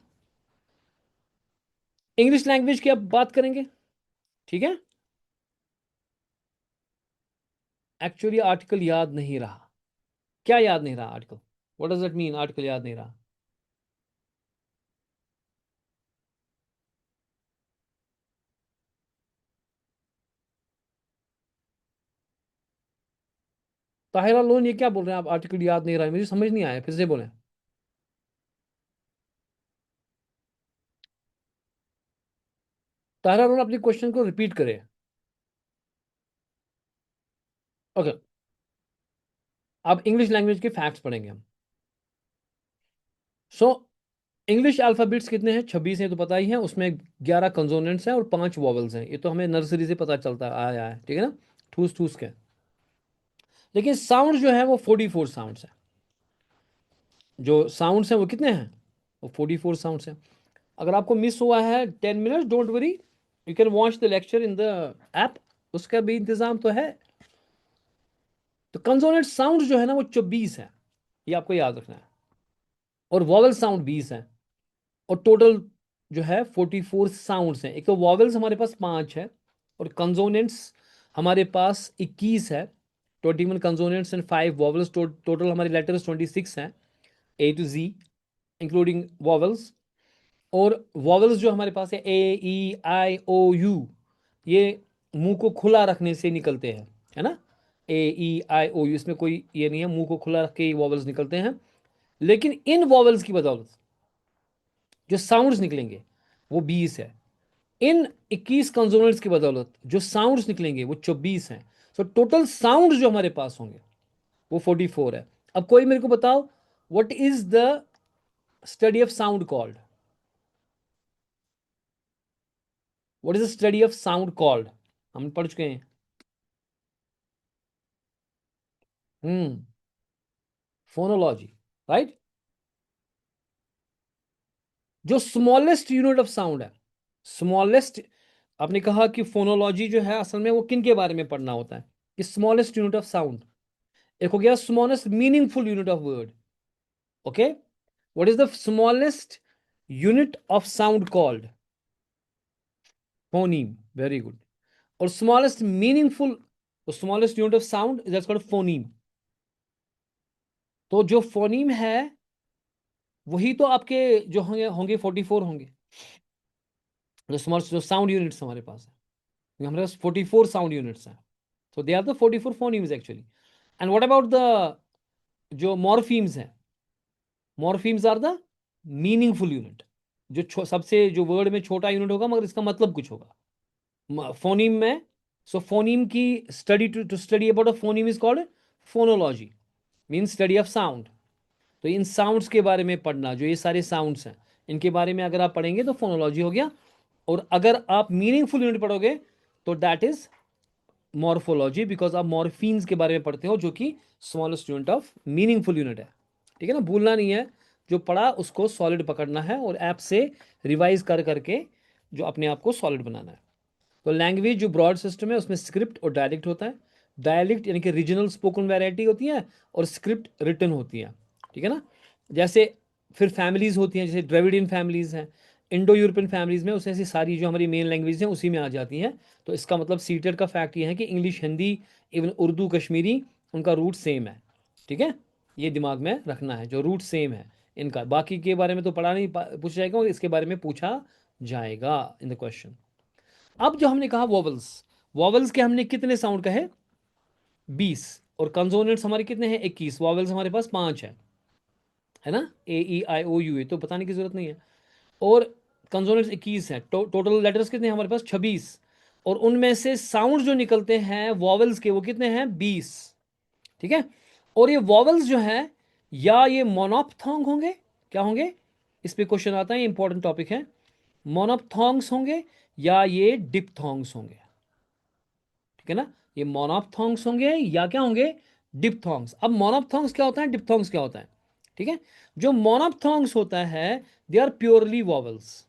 इंग्लिश लैंग्वेज की अब बात करेंगे। ठीक है। एक्चुअली आर्टिकल याद नहीं रहा। क्या याद नहीं रहा article? What does that mean, article याद नहीं रहा? ताहिरा लोन ये क्या बोल रहे हैं आप, आर्टिकल याद नहीं रहा है? मुझे समझ नहीं आया, फिर से बोलें। ताहिरा लोन अपनी क्वेश्चन को रिपीट करें। ओके। अब इंग्लिश लैंग्वेज के फैक्ट्स पढ़ेंगे हम। सो इंग्लिश अल्फाबेट्स कितने हैं? 26 हैं, तो पता ही है। उसमें 11 कंसोनेंट्स हैं और 5 वॉवल्स हैं। ये तो हमें नर्सरी से पता चलता आया है। ठीक है ना, ठूस ठूस के। लेकिन साउंड जो है वो 44 साउंड्स हैं। जो साउंड्स हैं वो कितने हैं? वो 44 साउंड्स हैं। अगर आपको मिस हुआ है 10 minute, don't worry, you can watch the lecture in the app, उसका भी इंतजाम तो है। तो कंसोनेंट साउंड जो है ना वो 24 है, ये आपको याद रखना है। और वॉवल साउंड 20 है। और टोटल जो है 44 साउंड्स हैं। एक तो वॉवल्स हमारे पास 5 है, और कंसोनेंट्स हमारे पास 21 है। 21 कंसोनेंट्स एंड 5 वॉवल्स, टोटल हमारे लेटर्स 26 हैं, ए टू जी, इंक्लूडिंग वॉवल्स। और वॉवल्स जो हमारे पास है, ए ई आई ओ यू, ये मुंह को खुला रखने से निकलते हैं, है ना। ए ई आई ओ यू, इसमें कोई ये नहीं है, मुंह को खुला रख के ये वॉवल्स निकलते हैं। लेकिन इन वॉवल्स की बदौलत जो साउंड्स निकलेंगे वो 20 है। इन 21 कंसोनेंट्स की बदौलत जो साउंड्स निकलेंगे वो 24 हैं। सो टोटल साउंड जो हमारे पास होंगे वो 44 है। अब कोई मेरे को बताओ, what is the study of sound called? What is the study of sound called? हम पढ़ चुके हैं। हम्म। Phonology, right. जो स्मॉलेस्ट यूनिट ऑफ साउंड है, स्मॉलेस्ट, आपने कहा कि फोनोलॉजी जो है असल में वो किन के बारे में पढ़ना होता है? कि स्मॉलेस्ट यूनिट ऑफ साउंड। एक हो गया smallest meaningful unit of word. Okay. What is the smallest unit of sound called? Phoneme, very good. और smallest meaningful, smallest unit of sound that's called phoneme. तो जो फोनीम है वही तो आपके जो होंगे होंगे 44 होंगे। जो स्मॉल जो साउंड यूनिट्स हमारे पास है, हमारे पास 44 साउंड यूनिट्स हैं। So they are the 44 phonemes actually. And what about the जो मॉर्फीम्स हैं? Morphemes are the meaningful unit. जो सबसे जो वर्ड में छोटा यूनिट होगा मगर इसका मतलब कुछ होगा फोनीम में। सो फोनीम की study, to study about a phoneme is called phonology, mean study of sound. तो इन साउंड्स के बारे में पढ़ना, जो ये सारे साउंड्स हैं इनके बारे में अगर आप पढ़ेंगे तो फोनोलॉजी हो गया। और अगर आप मीनिंगफुल यूनिट पढ़ोगे तो दैट इज मॉर्फोलॉजी, बिकॉज आप मॉर्फीन्स के बारे में पढ़ते हो जो कि smallest unit of meaningful unit है। ठीक है ना, भूलना नहीं है। जो पढ़ा उसको सॉलिड पकड़ना है और ऐप से रिवाइज कर करके जो अपने आप को सॉलिड बनाना है। तो लैंग्वेज जो ब्रॉड सिस्टम है उसमें स्क्रिप्ट और डायलेक्ट होता है। डायलेक्ट यानी कि रीजनल स्पोकन वैरायटी होती है, और स्क्रिप्ट रिटन होती है। ठीक है ना। जैसे फिर फैमिलीज होती हैं, जैसे द्रविडियन फैमिलीज हैं, इंडो यूरोपियन फैमिलीज में, उसमें से सारी जो हमारी मेन लैंग्वेज हैं उसी में आ जाती हैं। तो इसका मतलब सीटेड का फैक्ट ये है कि इंग्लिश, हिंदी, इवन उर्दू, कश्मीरी, उनका रूट सेम है। ठीक है, ये दिमाग में रखना है, जो रूट सेम है। इनका, बाकी के बारे में तो पढ़ा नहीं, पूछा जाएगा, और इसके बारे में पूछा जाएगा इन द क्वेश्चन। अब जो हमने कहा वॉवल्स, वॉवल्स के हमने कितने साउंड कहे? 20। और कंसोनेंट्स हमारे कितने हैं? 21। वॉवल्स हमारे पास 5 है ना, A E I O U, ये तो बताने की जरूरत नहीं है। और कंसोनेंट्स 21 हैं, टोटल लेटर्स कितने हैं हमारे पास? 26। और उनमें से साउंड जो निकलते हैं वॉवल्स के, वो कितने हैं? 20। ठीक है। और ये वॉवल्स जो हैं, या ये मोनोप्थोंग होंगे, क्या होंगे? इस पे क्वेश्चन आता है, इंपॉर्टेंट टॉपिक है। मोनोप्थोंग्स होंगे या ये डिप्थोंग्स होंगे? ठीक है ना, ये मोनोप्थोंग्स होंगे या क्या होंगे? डिप्थोंग्स। अब मोनोप्थोंग्स क्या होता है, डिप्थोंग्स क्या होता है? ठीक है। जो मोनोप्थोंग्स होता है, they are purely vowels,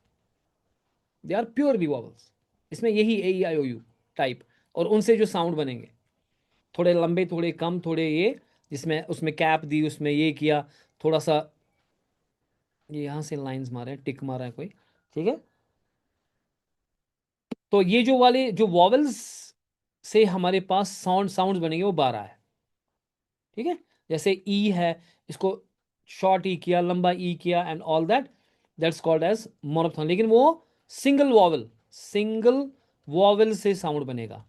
they are purely vowels. इसमें यही A E I O U type, और उनसे जो साउंड बनेंगे, थोड़े लंबे, थोड़े कम, थोड़े ये, जिसमें उसमें कैप दी, उसमें ये किया थोड़ा सा, ये यहाँ से लाइंस मारे हैं, टिक मारा है कोई। ठीक है। तो ये जो वाले जो वॉवल्स से हमारे पास साउंड्स बनेंगे, वो 12 है। ठीक है। जैसे ई है, इसको शॉर्ट ई किया, लंबा ई किया, and all that, that's called as monophthong. लेकिन वो सिंगल वॉवल से साउंड बनेगा।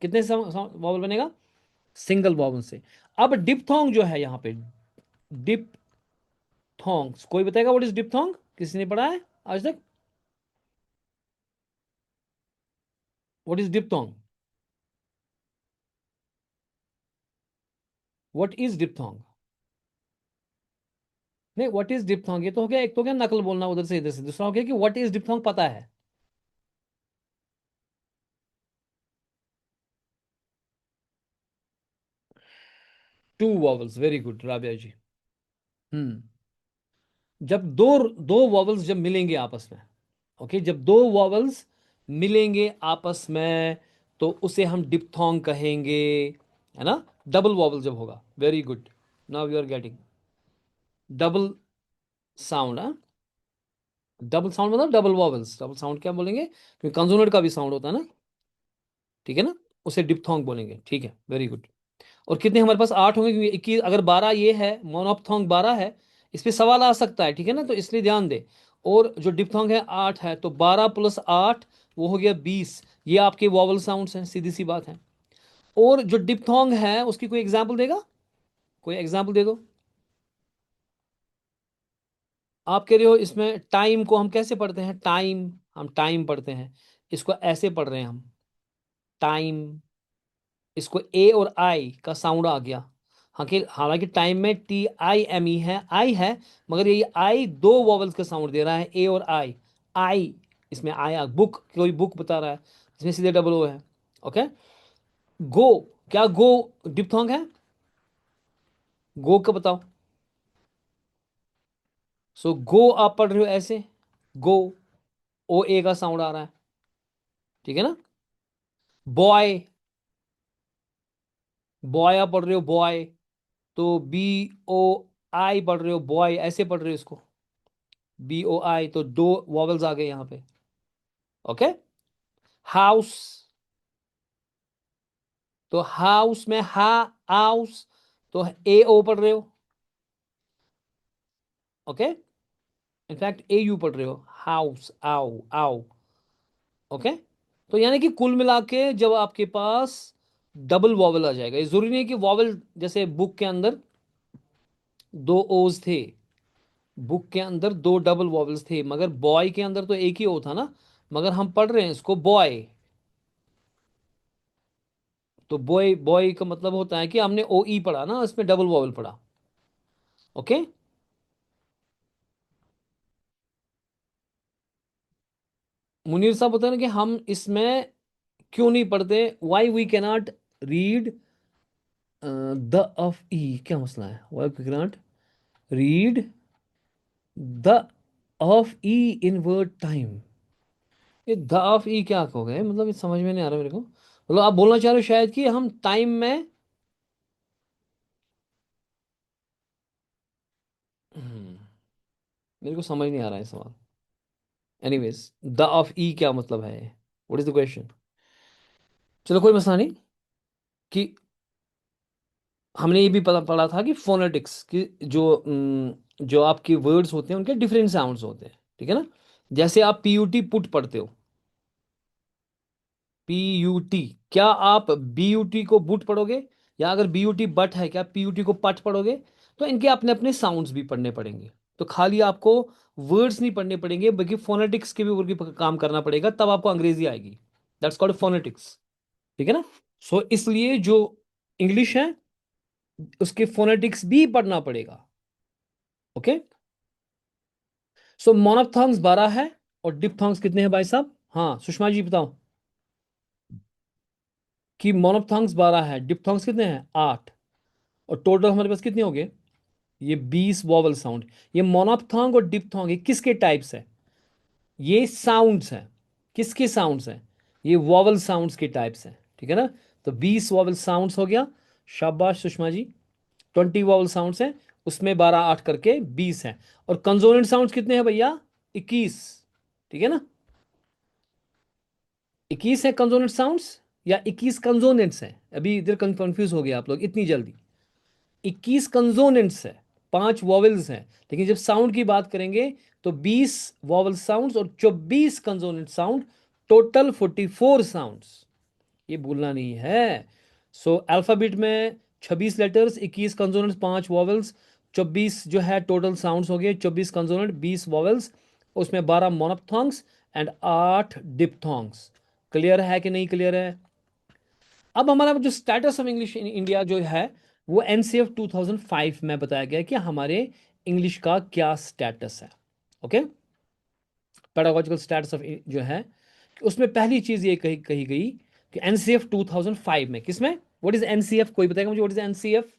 कितने वॉवल बनेगा? सिंगल वॉवल से। अब डिप्थोंग जो है यहाँ पे, डिप्थोंग्स, कोई बताएगा व्हाट इज डिप्थोंग? किसी ने पढ़ा है आज तक? What is diphthong? What is diphthong? नहीं, व्हाट इज डिप्थोंग ये तो हो गया, एक तो क्या नकल बोलना उधर से इधर से, दूसरा हो गया कि व्हाट इज डिप्थोंग पता है। Two vowels, very good Rabia ji. Hmm. जब दो दो वॉवल्स जब मिलेंगे आपस में, ओके, जब दो वॉवल्स मिलेंगे आपस में, तो उसे हम डिप्थोंग कहेंगे, है ना। डबल वॉवल जब होगा, very good, now you are getting. Double sound, double sound मतलब डबल वॉवल्स, डबल साउंड क्या बोलेंगे, क्योंकि कंसोनेंट का भी साउंड होता है ना, ठीक है ना, उसे डिप्थोंग बोलेंगे। ठीक है, वेरी गुड। और कितने हमारे पास? 8 होंगे, क्योंकि 21, अगर 12 ये है, मोनोप्थोंग 12 है, इस पे सवाल आ सकता है, ठीक है ना, तो इसलिए ध्यान दे। और जो डिप्थोंग है 8 है, तो 12 + 8 वो हो गया 20। ये आपके वॉवल साउंड्स हैं, सीधी सी बात है। और जो डिप्थोंग है उसकी कोई एग्जाम्पल देगा? कोई एग्जाम्पल दे दो। आप कह रहे हो इसमें टाइम को हम कैसे पढ़ते हैं? टाइम, हम टाइम पढ़ते हैं, इसको ऐसे पढ़ रहे हैं हम, टाइम। इसको ए और आई का साउंड आ गया। हालांकि टाइम में TIME है, आई है, मगर ये आई दो वॉवल्स का साउंड दे रहा है, ए और आई। आई, इसमें आया, बुक, कोई बुक बता रहा है, इसमें सीधे डबल ओ है। ओके। गो, क्या गो डिप्थोंग है? गो का बताओ। सो गो आप पढ़ रहे हो ऐसे, गो, ओ ए का साउंड आ रहा है, ठीक है ना। बॉय, बॉय आप पढ़ रहे हो, बॉय, तो BOI पढ़ रहे हो, बॉय ऐसे पढ़ रहे हो इसको, BOI, तो दो वॉवल्स आ गए यहाँ पे। ओके। हाउस, तो हाउस में हाउस, तो AO पढ़ रहे हो, ओके। इनफैक्ट AU पढ़ रहे हो, हाउस, आओ आओ, ओके। तो यानी कि कुल मिला के जब आपके पास डबल वॉवल आ जाएगा, ये जरूरी नहीं कि वॉवल, जैसे बुक के अंदर दो ओज थे, बुक के अंदर दो डबल वॉवल्स थे, मगर बॉय के अंदर तो एक ही ओ था ना, मगर हम पढ़ रहे हैं इसको बॉय। तो बॉय, बॉय का मतलब होता है कि हमने OE पढ़ा ना, इसमें डबल वॉवल पढ़ा। ओके। मुनीर साहब बता रहे हैं कि हम इसमें क्यों नहीं पढ़ते, why we cannot read the of E, क्या मसला है, why we cannot read the of E in word time? ये द ऑफ ई क्या कहोगे, मतलब ये समझ में नहीं आ रहा मेरे को, मतलब आप बोलना चाह रहे हो शायद कि हम टाइम में, हम्म, मेरे को समझ नहीं आ रहा है सवाल। एनीवेज, द ऑफ ई क्या मतलब है, व्हाट इज द क्वेश्चन? चलो कोई मसला नहीं, कि हमने ये भी पता पढ़ा था कि फोनेटिक्स की जो जो आपके वर्ड्स होते हैं उनके डिफरेंट साउंड्स होते हैं, ठीक है ना। जैसे आप पीयूटी पुट पढ़ते हो, पीयूटी, क्या आप बीयूटी को बुट पढ़ोगे? या अगर बीयूटी बट है, क्या पीयूटी को पट पढ़ोगे? तो इनके अपने अपने साउंड्स भी पढ़ने पड़ेंगे। तो खाली आपको वर्ड्स नहीं पढ़ने पड़ेंगे, बल्कि फोनेटिक्स के भी ऊपर भी काम करना पड़ेगा, तब आपको अंग्रेजी आएगी। दैट्स कॉल्ड फोनेटिक्स, ठीक है ना। सो इसलिए जो इंग्लिश है उसके फोनेटिक्स भी पढ़ना पड़ेगा। ओके। सो मोनोफ्थॉन्ग्स 12 है और डिप्थॉन्ग्स कितने हैं भाई साहब? हाँ सुषमा जी बताओ कि मोनोफ्थॉन्ग्स 12 है, डिप्थॉन्ग्स कितने हैं? 8। और टोटल हमारे पास कितने हो गए? ये 20 वॉवल साउंड। ये मोनोफ्थॉन्ग और डिप्थॉन्ग ये किसके टाइप्स है? ये साउंड्स हैं। किसके साउंड्स हैं? ये वॉवल साउंड्स के टाइप्स हैं, ठीक है ना। तो 20 वॉवल साउंड्स हो गया। शाबाश सुषमा जी। 20 वॉवल साउंड्स हैं, उसमें 12 8 करके 20 हैं। और कंसोनेंट साउंड्स कितने हैं भैया? 21, ठीक है ना। 21 है कंसोनेंट साउंड्स या 21 कंसोनेंट्स हैं? अभी इधर कंफ्यूज हो गया आप लोग इतनी जल्दी। 21 कंसोनेंट्स है, 5 वॉवल्स हैं। लेकिन जब साउंड की बात करेंगे तो 20 वॉवल साउंड्स और 24 कंसोनेंट साउंड, टोटल 44 साउंड्स। ये भूलना नहीं है। सो अल्फाबेट में 26 लेटर्स, 21 कंसोनेंट्स, 5 वॉवल्स, 24 जो है टोटल साउंड्स हो गए। 24 कंसोनेंट, 20 वॉवल्स, उसमें 12 मोनोप्थॉन्ग्स एंड 8 डिप्थॉन्ग्स। क्लियर है कि नहीं क्लियर है? अब हमारा जो status of English in India जो है, वो एनसीएफ 2005 में बताया गया कि हमारे इंग्लिश का क्या स्टेटस है। ओके। पेडागोजिकल स्टेटस ऑफ जो है, उसमें पहली चीज ये कही कही गई कि एनसीएफ 2005 में, किसमें? What is NCF? कोई बताएगा मुझे व्हाट इज एनसीएफ?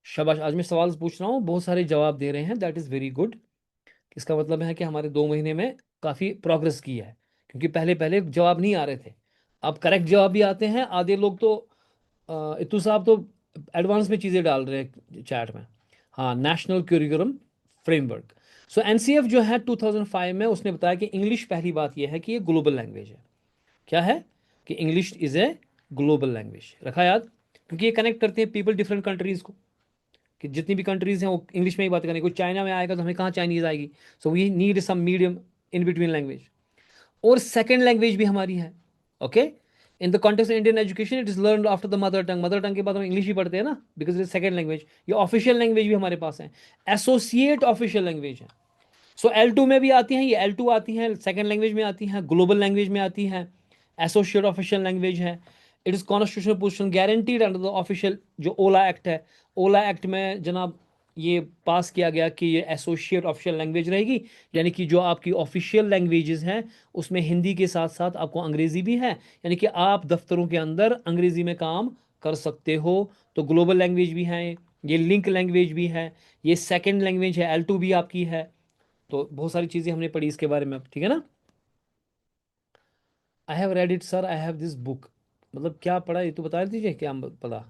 शाबाश, आज मैं सवाल पूछ रहा हूँ, बहुत सारे जवाब दे रहे हैं, दैट इज वेरी गुड। इसका मतलब है कि हमारे 2 महीने में काफी प्रोग्रेस की है, क्योंकि पहले पहले जवाब नहीं आ रहे थे। अब करेक्ट जवाब भी आते हैं। आधे लोग तो इतू साहब तो एडवांस में चीज़ें डाल रहे हैं चैट में। हाँ, नेशनल क्यूरिकुलम फ्रेमवर्क। सो एनसीएफ जो है 2005 में उसने बताया कि इंग्लिश, पहली बात यह है कि ये ग्लोबल लैंग्वेज है। क्या है? कि English is a global language. रखा याद? क्योंकि ये कनेक्ट करते हैं पीपल डिफरेंट कंट्रीज़ को, कि जितनी भी कंट्रीज़ हैं वो इंग्लिश में ही बात करेंगे। कोई चाइना में आएगा तो हमें कहाँ चाइनीज़ आएगी? So we need some medium in between language. और सेकेंड लैंग्वेज भी हमारी है। Okay. In the context of Indian education it is learn after the mother tongue. Mother tongue के बाद हम इंग्लिश ही पढ़ते हैं ना, बिकॉज इट सेकेंड लैंग्वेज। ये ऑफिशियल लैंग्वेज भी हमारे पास है, एसोसिएट ऑफिशियल लैंग्वेज है। सो L2 में भी आती हैं, ये L2 आती हैं, सेकेंड लैंग्वेज में आती हैं, ग्लोबल लैंग्वेज में आती हैं, एसोसिएट ऑफिशियल लैंग्वेज है। It is constitutional position guaranteed under the official, जो ओला एक्ट है। ओला एक्ट में जनाब ये पास किया गया कि ये एसोसिएट ऑफिशियल लैंग्वेज रहेगी। यानी कि जो आपकी ऑफिशियल लैंग्वेजेस हैं उसमें हिंदी के साथ साथ आपको अंग्रेजी भी है, यानी कि आप दफ्तरों के अंदर अंग्रेजी में काम कर सकते हो। तो ग्लोबल लैंग्वेज भी है, ये लिंक लैंग्वेज भी है, ये सेकेंड लैंग्वेज है, L2 भी आपकी है। तो बहुत सारी चीज़ें हमने पढ़ी इसके बारे में, ठीक है ना। I have read it sir, I have this book, मतलब क्या पढ़ा ये तो बता दीजिए, क्या पढ़ा?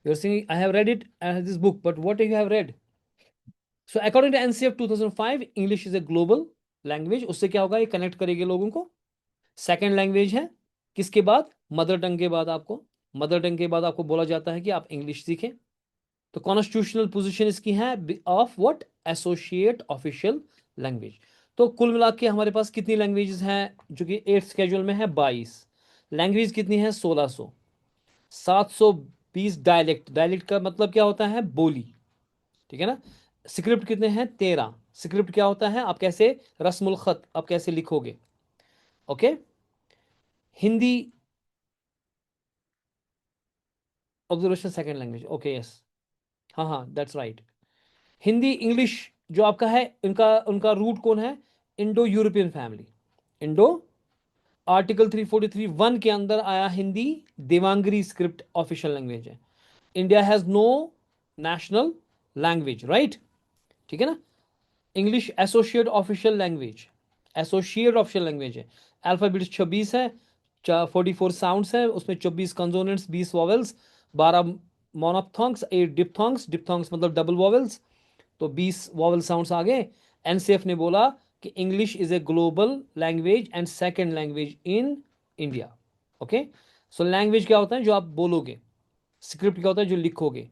You're saying I have read it, I have this book, but what you have read? So according to NCF 2005 English is a global language. उससे क्या होगा? ये कनेक्ट करेगी लोगों को। सेकेंड लैंग्वेज है किसके बाद? मदर टंग के बाद। आपको मदर टंग के बाद आपको बोला जाता है कि आप इंग्लिश सीखें। तो कॉन्स्टिट्यूशनल पोजीशन इसकी है of what? Associate official language. तो कुल मिला के हमारे पास कितनी लैंग्वेजेस हैं जो कि 8th स्केड्यूल में है? 22 लैंग्वेज। कितनी है? 1600। 720 डायलेक्ट। डायलेक्ट का मतलब क्या होता है? बोली, ठीक है ना। स्क्रिप्ट कितने हैं? 13। स्क्रिप्ट क्या होता है? आप कैसे रस्मुल खत आप कैसे लिखोगे। Okay. Hindi observation second language, okay yes, हाँ हाँ दैट्स राइट। हिंदी इंग्लिश जो आपका है, इनका उनका रूट कौन है? Indo European family. Indo, article 343(1) के अंदर आया Hindi. Devanagari script official language है। India has no national language, right, ठीक है ना। English associate official language, associate official language है। अल्फाबेट्स 26 है, 44 साउंड्स है, उसमें 24 कंसोनेंट्स, 20 वॉवेल्स, 12 मोनोप्थॉन्ग्स, 8 डिप्थॉन्ग्स। डिप्थॉन्ग्स मतलब डबल वॉवेल्स। तो 20 वॉवल साउंड्स आ गए। एनसीएफ ने बोला कि English is a global language and second language in India. Okay. So language क्या होता है? जो आप बोलोगे। स्क्रिप्ट क्या होता है? जो लिखोगे।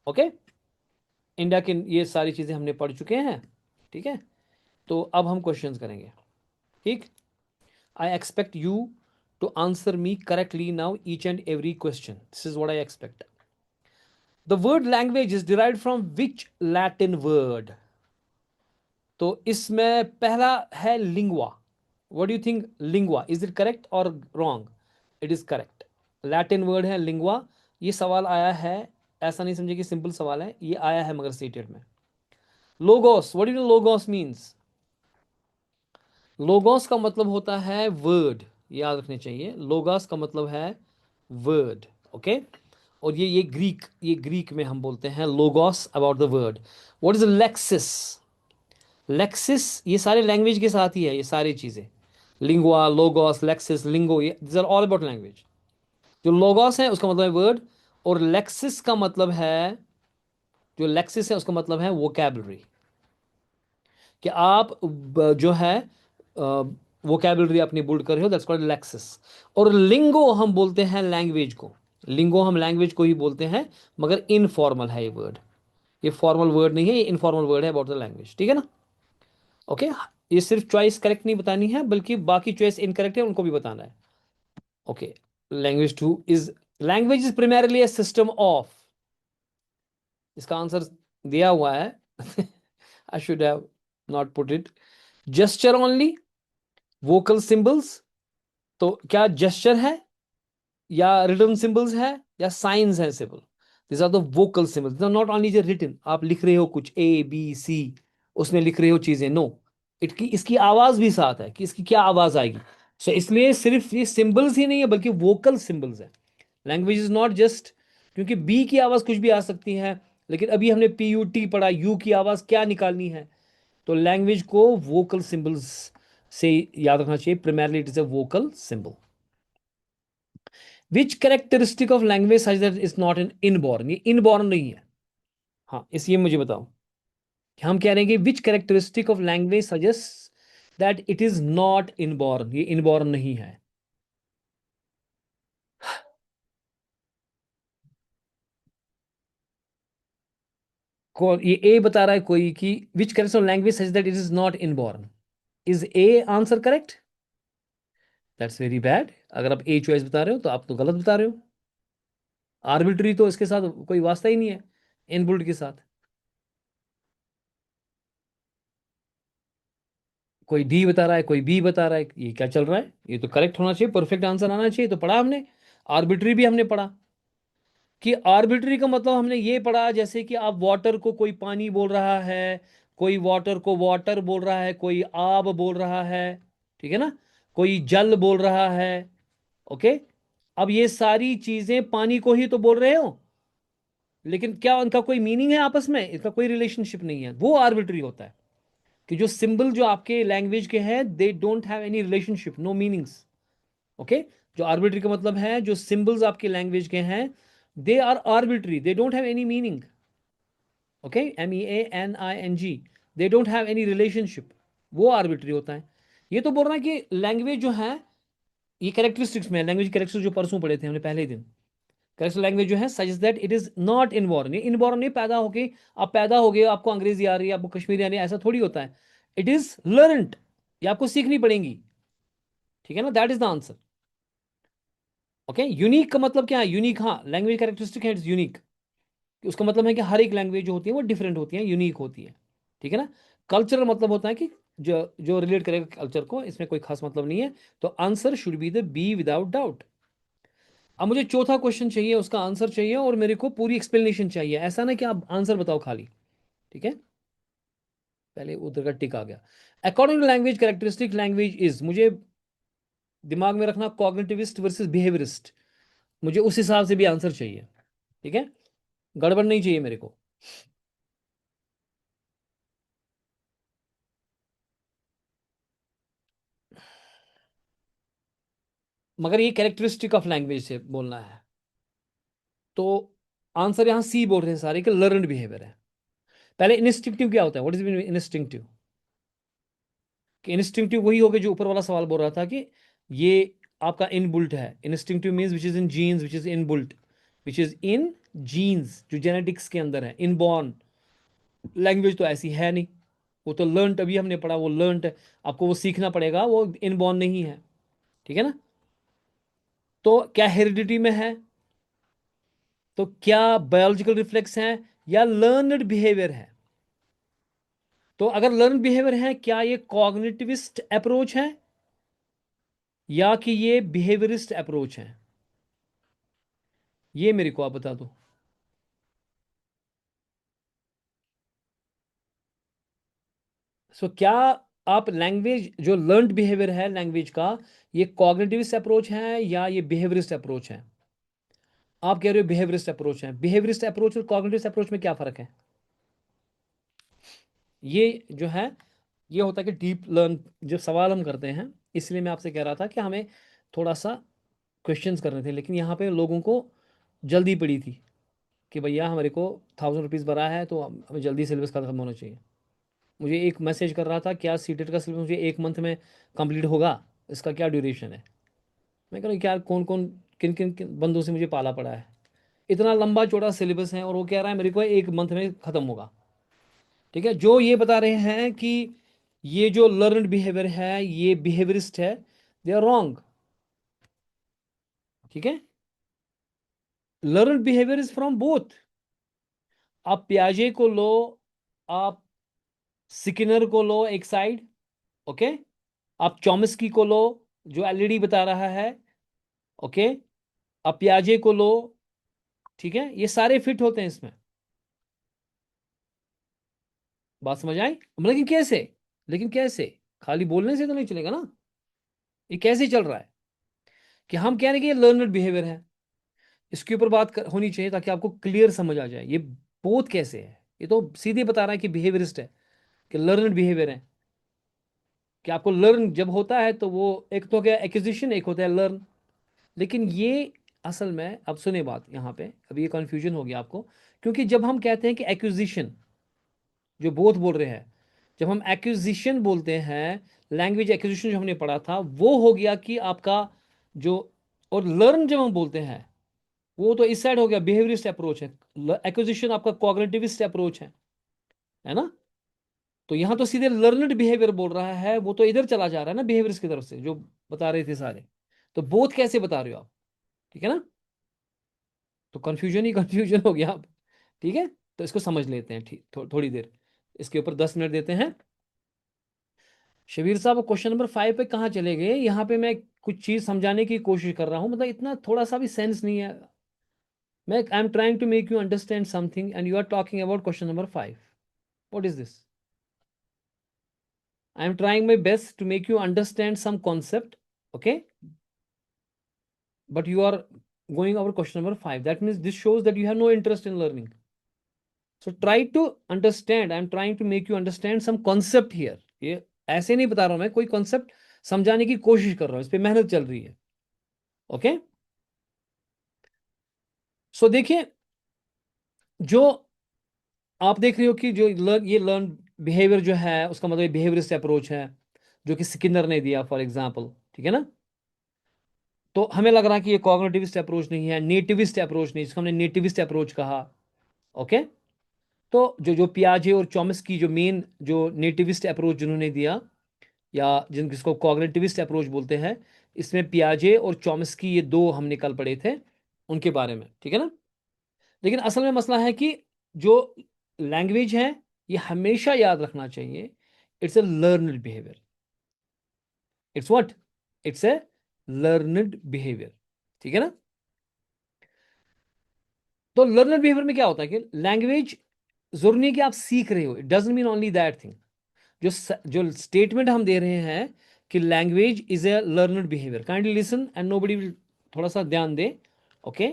ओके। इंडिया के ये सारी चीज़ें हमने पढ़ चुके हैं। ठीक है, तो अब हम क्वेश्चंस करेंगे। ठीक, I expect you to answer me correctly now each and every question. This is what I expect. The word language is derived from which Latin word? तो इसमें पहला है lingua. What do you think? Lingua, is it correct और wrong? It is correct. Latin word है lingua. ये सवाल आया है, ऐसा नहीं समझे कि सिंपल सवाल है, ये आया है मगर सीटेड में। Logos, what do you know logos means? Logos का मतलब होता है वर्ड, याद रखने चाहिए। लोगोस का मतलब है वर्ड। ओके, और ये ग्रीक में हम बोलते हैं logos about the word. What is Lexus? Lexus ये सारे लैंग्वेज के साथ ही है, ये सारी चीजें। लिंगुआ, लोगोस, लेक्सिस, लिंगो, ये this are all about language. जो लोगोस है उसका मतलब है वर्ड, और लेक्सिस का मतलब है, जो लेक्सिस है उसका मतलब है वोकैबलरी। कि आप जो है वोकैबलरी अपनी बिल्ड कर रहे हो, दैट्स कॉल्ड लेक्सिस। और लिंगो हम बोलते हैं लैंग्वेज को। लिंगो हम लैंग्वेज को ही बोलते हैं, मगर इनफॉर्मल है ये वर्ड। ये फॉर्मल वर्ड नहीं है, ये इनफॉर्मल वर्ड है अबाउट द लैंग्वेज। ठीक है ना? ओके, ये सिर्फ चॉइस करेक्ट नहीं बतानी है, बल्कि बाकी चॉइस इनकरेक्ट है उनको भी बताना है। Okay, language two is, language is primarily a system of, इसका आंसर दिया हुआ है। I should have not put it. Gesture only, vocal symbols. तो क्या जेस्चर है, या रिटन सिंबल्स है, या साइंस है symbol? This are the vocal symbols, this are not only जो रिटन, आप लिख रहे हो कुछ ए बी सी, उसमें लिख रहे हो चीजें, नो। इटकी इसकी आवाज भी साथ है कि इसकी क्या आवाज आएगी। सो इसलिए सिर्फ ये सिंबल्स ही नहीं है, बल्कि वोकल सिंबल्स है। लैंग्वेज इज नॉट जस्ट, क्योंकि बी की आवाज कुछ भी आ सकती है, लेकिन अभी हमने पी यू टी पढ़ा, यू की आवाज क्या निकालनी है। तो लैंग्वेज को वोकल सिंबल्स से याद रखना चाहिए, primarily it is a vocal symbol. Which characteristic of language such that is not an inborn? ये इनबॉर्न नहीं है। हाँ, इसलिए मुझे बताओ कि हम कह रहे हैं कि which characteristic of language suggest that it is not inborn, ये इनबॉर्न नहीं है। ये ए बता रहा है कोई कि which character of language suggest that it is not inborn. Is A answer correct? That's very bad. अगर आप ए चॉइस बता रहे हो तो आप तो गलत बता रहे हो। आर्बिट्री तो इसके साथ कोई वास्ता ही नहीं है, इनबुल्ट के साथ। कोई डी बता रहा है, कोई बी बता रहा है, ये क्या चल रहा है? ये तो करेक्ट होना चाहिए, परफेक्ट आंसर आना चाहिए। तो पढ़ा हमने, आर्बिट्री भी हमने पढ़ा। कि आर्बिट्री का मतलब हमने ये पढ़ा, जैसे कि आप वाटर को कोई पानी बोल रहा है, कोई वाटर को वाटर बोल रहा है, कोई आब बोल रहा है, ठीक है ना, कोई जल बोल रहा है। ओके, अब ये सारी चीजें पानी को ही तो बोल रहे हो, लेकिन क्या उनका कोई मीनिंग है आपस में? इसका कोई रिलेशनशिप नहीं है, वो आर्बिट्री होता है। कि जो सिंबल जो आपके लैंग्वेज के हैं, they don't have any relationship, no meanings. Okay, जो आर्बिट्री का मतलब है, जो सिंबल्स आपके लैंग्वेज के हैं, they are arbitrary, they don't have any meaning. Okay, MEANING, they don't have any relationship, वो आर्बिट्री होता है। ये तो बोल रहा है कि लैंग्वेज जो है, ये कैरेक्टरिस्टिक्स में, लैंग्वेज कैरेक्टरिस्टिक्स जो परसों पढ़े थे हमने पहले ही दिन, कैरेक्टर लैंग्वेज जो है such that it is not inborn. ये इनबॉर्न नहीं, पैदा होके आप पैदा हो गए, आपको अंग्रेजी आ रही है, आपको कश्मीरी आ रही है, ऐसा थोड़ी होता है। इट इज लर्नड, ये आपको सीखनी पड़ेगी। ठीक है ना? That is the answer. Okay, unique का मतलब क्या है? यूनिक, हाँ, लैंग्वेज कैरेक्टरिस्टिक है, इट्स यूनिक। उसका मतलब है कि हर एक लैंग्वेज जो होती है वो डिफरेंट होती है, यूनिक होती है। ठीक है ना? कल्चरल मतलब होता है कि जो जो रिलेट करेगा कल्चर को, इसमें कोई खास मतलब नहीं है। तो answer should be the B without doubt. अब मुझे चौथा क्वेश्चन चाहिए, उसका आंसर चाहिए, और मेरे को पूरी एक्सप्लेनेशन चाहिए। ऐसा ना कि आप आंसर बताओ खाली। ठीक है, पहले उधर का टिक आ गया। According to language characteristic, language is, मुझे दिमाग में रखना, कॉग्निटिविस्ट वर्सेस बिहेवियरिस्ट। मुझे उस हिसाब से भी आंसर चाहिए। ठीक है, गड़बड़ नहीं चाहिए मेरे को। मगर ये कैरेक्टरिस्टिक ऑफ लैंग्वेज से बोलना है, तो आंसर यहाँ सी बोल रहे हैं सारे कि लर्नड बिहेवियर है। पहले इंस्टिंक्टिव क्या होता है? What is instinctive? कि इंस्टिंक्टिव वही हो गया जो ऊपर वाला सवाल बोल रहा था कि ये आपका इनबुल्ट है। Instinctive means which is in genes, which is inbuilt, which is in genes, जो जेनेटिक्स के अंदर है, इनबॉर्न। लैंग्वेज तो ऐसी है नहीं, वो तो लर्नड, अभी हमने पढ़ा वो लर्नड है, आपको वो सीखना पड़ेगा, वो इनबॉर्न नहीं है। ठीक है ना? तो क्या हेरिडिटी में है, तो क्या बायोलॉजिकल रिफ्लेक्स है, या लर्नड बिहेवियर है? तो अगर लर्न बिहेवियर है, क्या ये कॉग्निटिविस्ट अप्रोच है या कि ये बिहेवियरिस्ट अप्रोच है? ये मेरे को आप बता दो। सो क्या आप लैंग्वेज जो लर्नड बिहेवियर है लैंग्वेज का, ये कॉग्निटिविस्ट अप्रोच है या ये बिहेवियरिस्ट अप्रोच है? आप कह रहे हो बिहेवियरिस्ट अप्रोच है। बिहेवियरिस्ट अप्रोच और कॉग्निटिविस्ट अप्रोच में क्या फर्क है? ये जो है, ये होता है कि डीप लर्न जब सवाल हम करते हैं, इसलिए मैं आपसे कह रहा था कि हमें थोड़ा सा क्वेश्चंस करने थे, लेकिन यहाँ पे लोगों को जल्दी पड़ी थी कि भैया हमारे को 1000 रुपीज़ भरा है तो हमें जल्दी सिलेबस खत्म होना चाहिए। मुझे एक मैसेज कर रहा था, क्या सीटेट का सिलेबस मुझे 1 मंथ में कंप्लीट होगा, इसका क्या ड्यूरेशन है? मैं कह रहा हूँ क्या, कौन कौन किन किन किन बंदों से मुझे पाला पड़ा है, इतना लंबा चौड़ा सिलेबस है और वो कह रहा है मेरे को 1 मंथ में ख़त्म होगा। ठीक है, जो ये बता रहे हैं कि ये जो लर्नड बिहेवियर है ये बिहेवियरिस्ट है, दे आर रॉन्ग। ठीक है, learned behaviour is from both. आप प्याजे को लो, आप स्किनर को लो एक साइड, ओके, आप चॉम्स्की को लो जो एलईडी बता रहा है, ओके, आप प्याजे को लो। ठीक है, ये सारे फिट होते हैं इसमें। बात समझ आई? लेकिन कैसे? लेकिन कैसे? खाली बोलने से तो नहीं चलेगा ना। ये कैसे चल रहा है कि हम कह रहे हैं कि ये लर्नड बिहेवियर है, इसके ऊपर होनी चाहिए ताकि आपको क्लियर समझ आ जाए ये बोथ कैसे है। ये तो सीधे बता रहा है कि बिहेवियरिस्ट है, कि लर्नड बिहेवियर है, कि आपको लर्न जब होता है तो वो एक तो क्या एक्विजिशन, एक होता है लर्न। लेकिन ये असल में, अब सुने बात यहाँ पे, अब ये कंफ्यूजन हो गया आपको, क्योंकि जब हम कहते हैं कि एक्विजिशन, जो बोथ बोल रहे हैं, जब हम एक्विजिशन बोलते हैं, लैंग्वेज एक्विजिशन जो हमने पढ़ा था वो हो गया कि आपका जो, और लर्न जब हम बोलते हैं वो तो इस साइड हो गया, बिहेवियरिस्ट अप्रोच है। एक्विजिशन आपका कॉग्निटिविस्ट अप्रोच है ना? तो यहां तो सीधे लर्नड बिहेवियर बोल रहा है, वो तो इधर चला जा रहा है ना बिहेवियर्स की तरफ से जो बता रहे थे सारे। तो बोथ कैसे बता रहे हो आप? ठीक है ना? तो कंफ्यूजन ही कंफ्यूजन हो गया आप। ठीक है, तो इसको समझ लेते हैं, ठीक, थोड़ी देर इसके ऊपर 10 मिनट देते हैं। शबीर साहब क्वेश्चन नंबर 5 पे कहाँ चले गए? यहाँ पे मैं कुछ चीज समझाने की कोशिश कर रहा हूँ, मतलब इतना थोड़ा सा भी सेंस नहीं है। मैं I am trying to make you understand something and you are talking about question number 5। What is this? I am trying my best to make you understand some concept, okay? But you are going over question number 5. That means this shows that you have no interest in learning. So try to understand. I am trying to make you understand some concept here. ये ऐसे नहीं बता रहा हूं मैं, कोई concept समझाने की कोशिश कर रहा हूं, इस पे मेहनत चल रही है। ओके, सो देखिए, जो आप देख रहे हो कि जो ये लर्न बिहेवियर जो है उसका मतलब बिहेवियरिस्ट अप्रोच है, जो कि स्किनर ने दिया फॉर एग्जाम्पल। ठीक है ना? तो हमें लग रहा है कि ये कॉग्निटिविस्ट अप्रोच नहीं है, नेटिविस्ट अप्रोच नहीं, जिसको हमने नेटिविस्ट अप्रोच कहा। ओके, तो जो जो पियाजे और चॉम्स्की जो मेन जो नेटिविस्ट अप्रोच जिन्होंने दिया, या जिसको कॉग्निटिविस्ट अप्रोच बोलते हैं, इसमें पियाजे और चॉम्स्की ये दो हम निकल पड़े थे उनके बारे में। ठीक है ना? लेकिन असल में मसला है कि जो लैंग्वेज है, ये हमेशा याद रखना चाहिए, it's a learned behaviour. It's what? It's a learned behaviour. ठीक है ना? तो लर्नर बिहेवियर में क्या होता है कि लैंग्वेज जरूरी नहीं कि आप सीख रहे हो, it doesn't mean only that thing. जो स्टेटमेंट हम दे रहे हैं कि language is a learner behaviour, kindly listen and nobody will, थोड़ा सा ध्यान दे, ओके,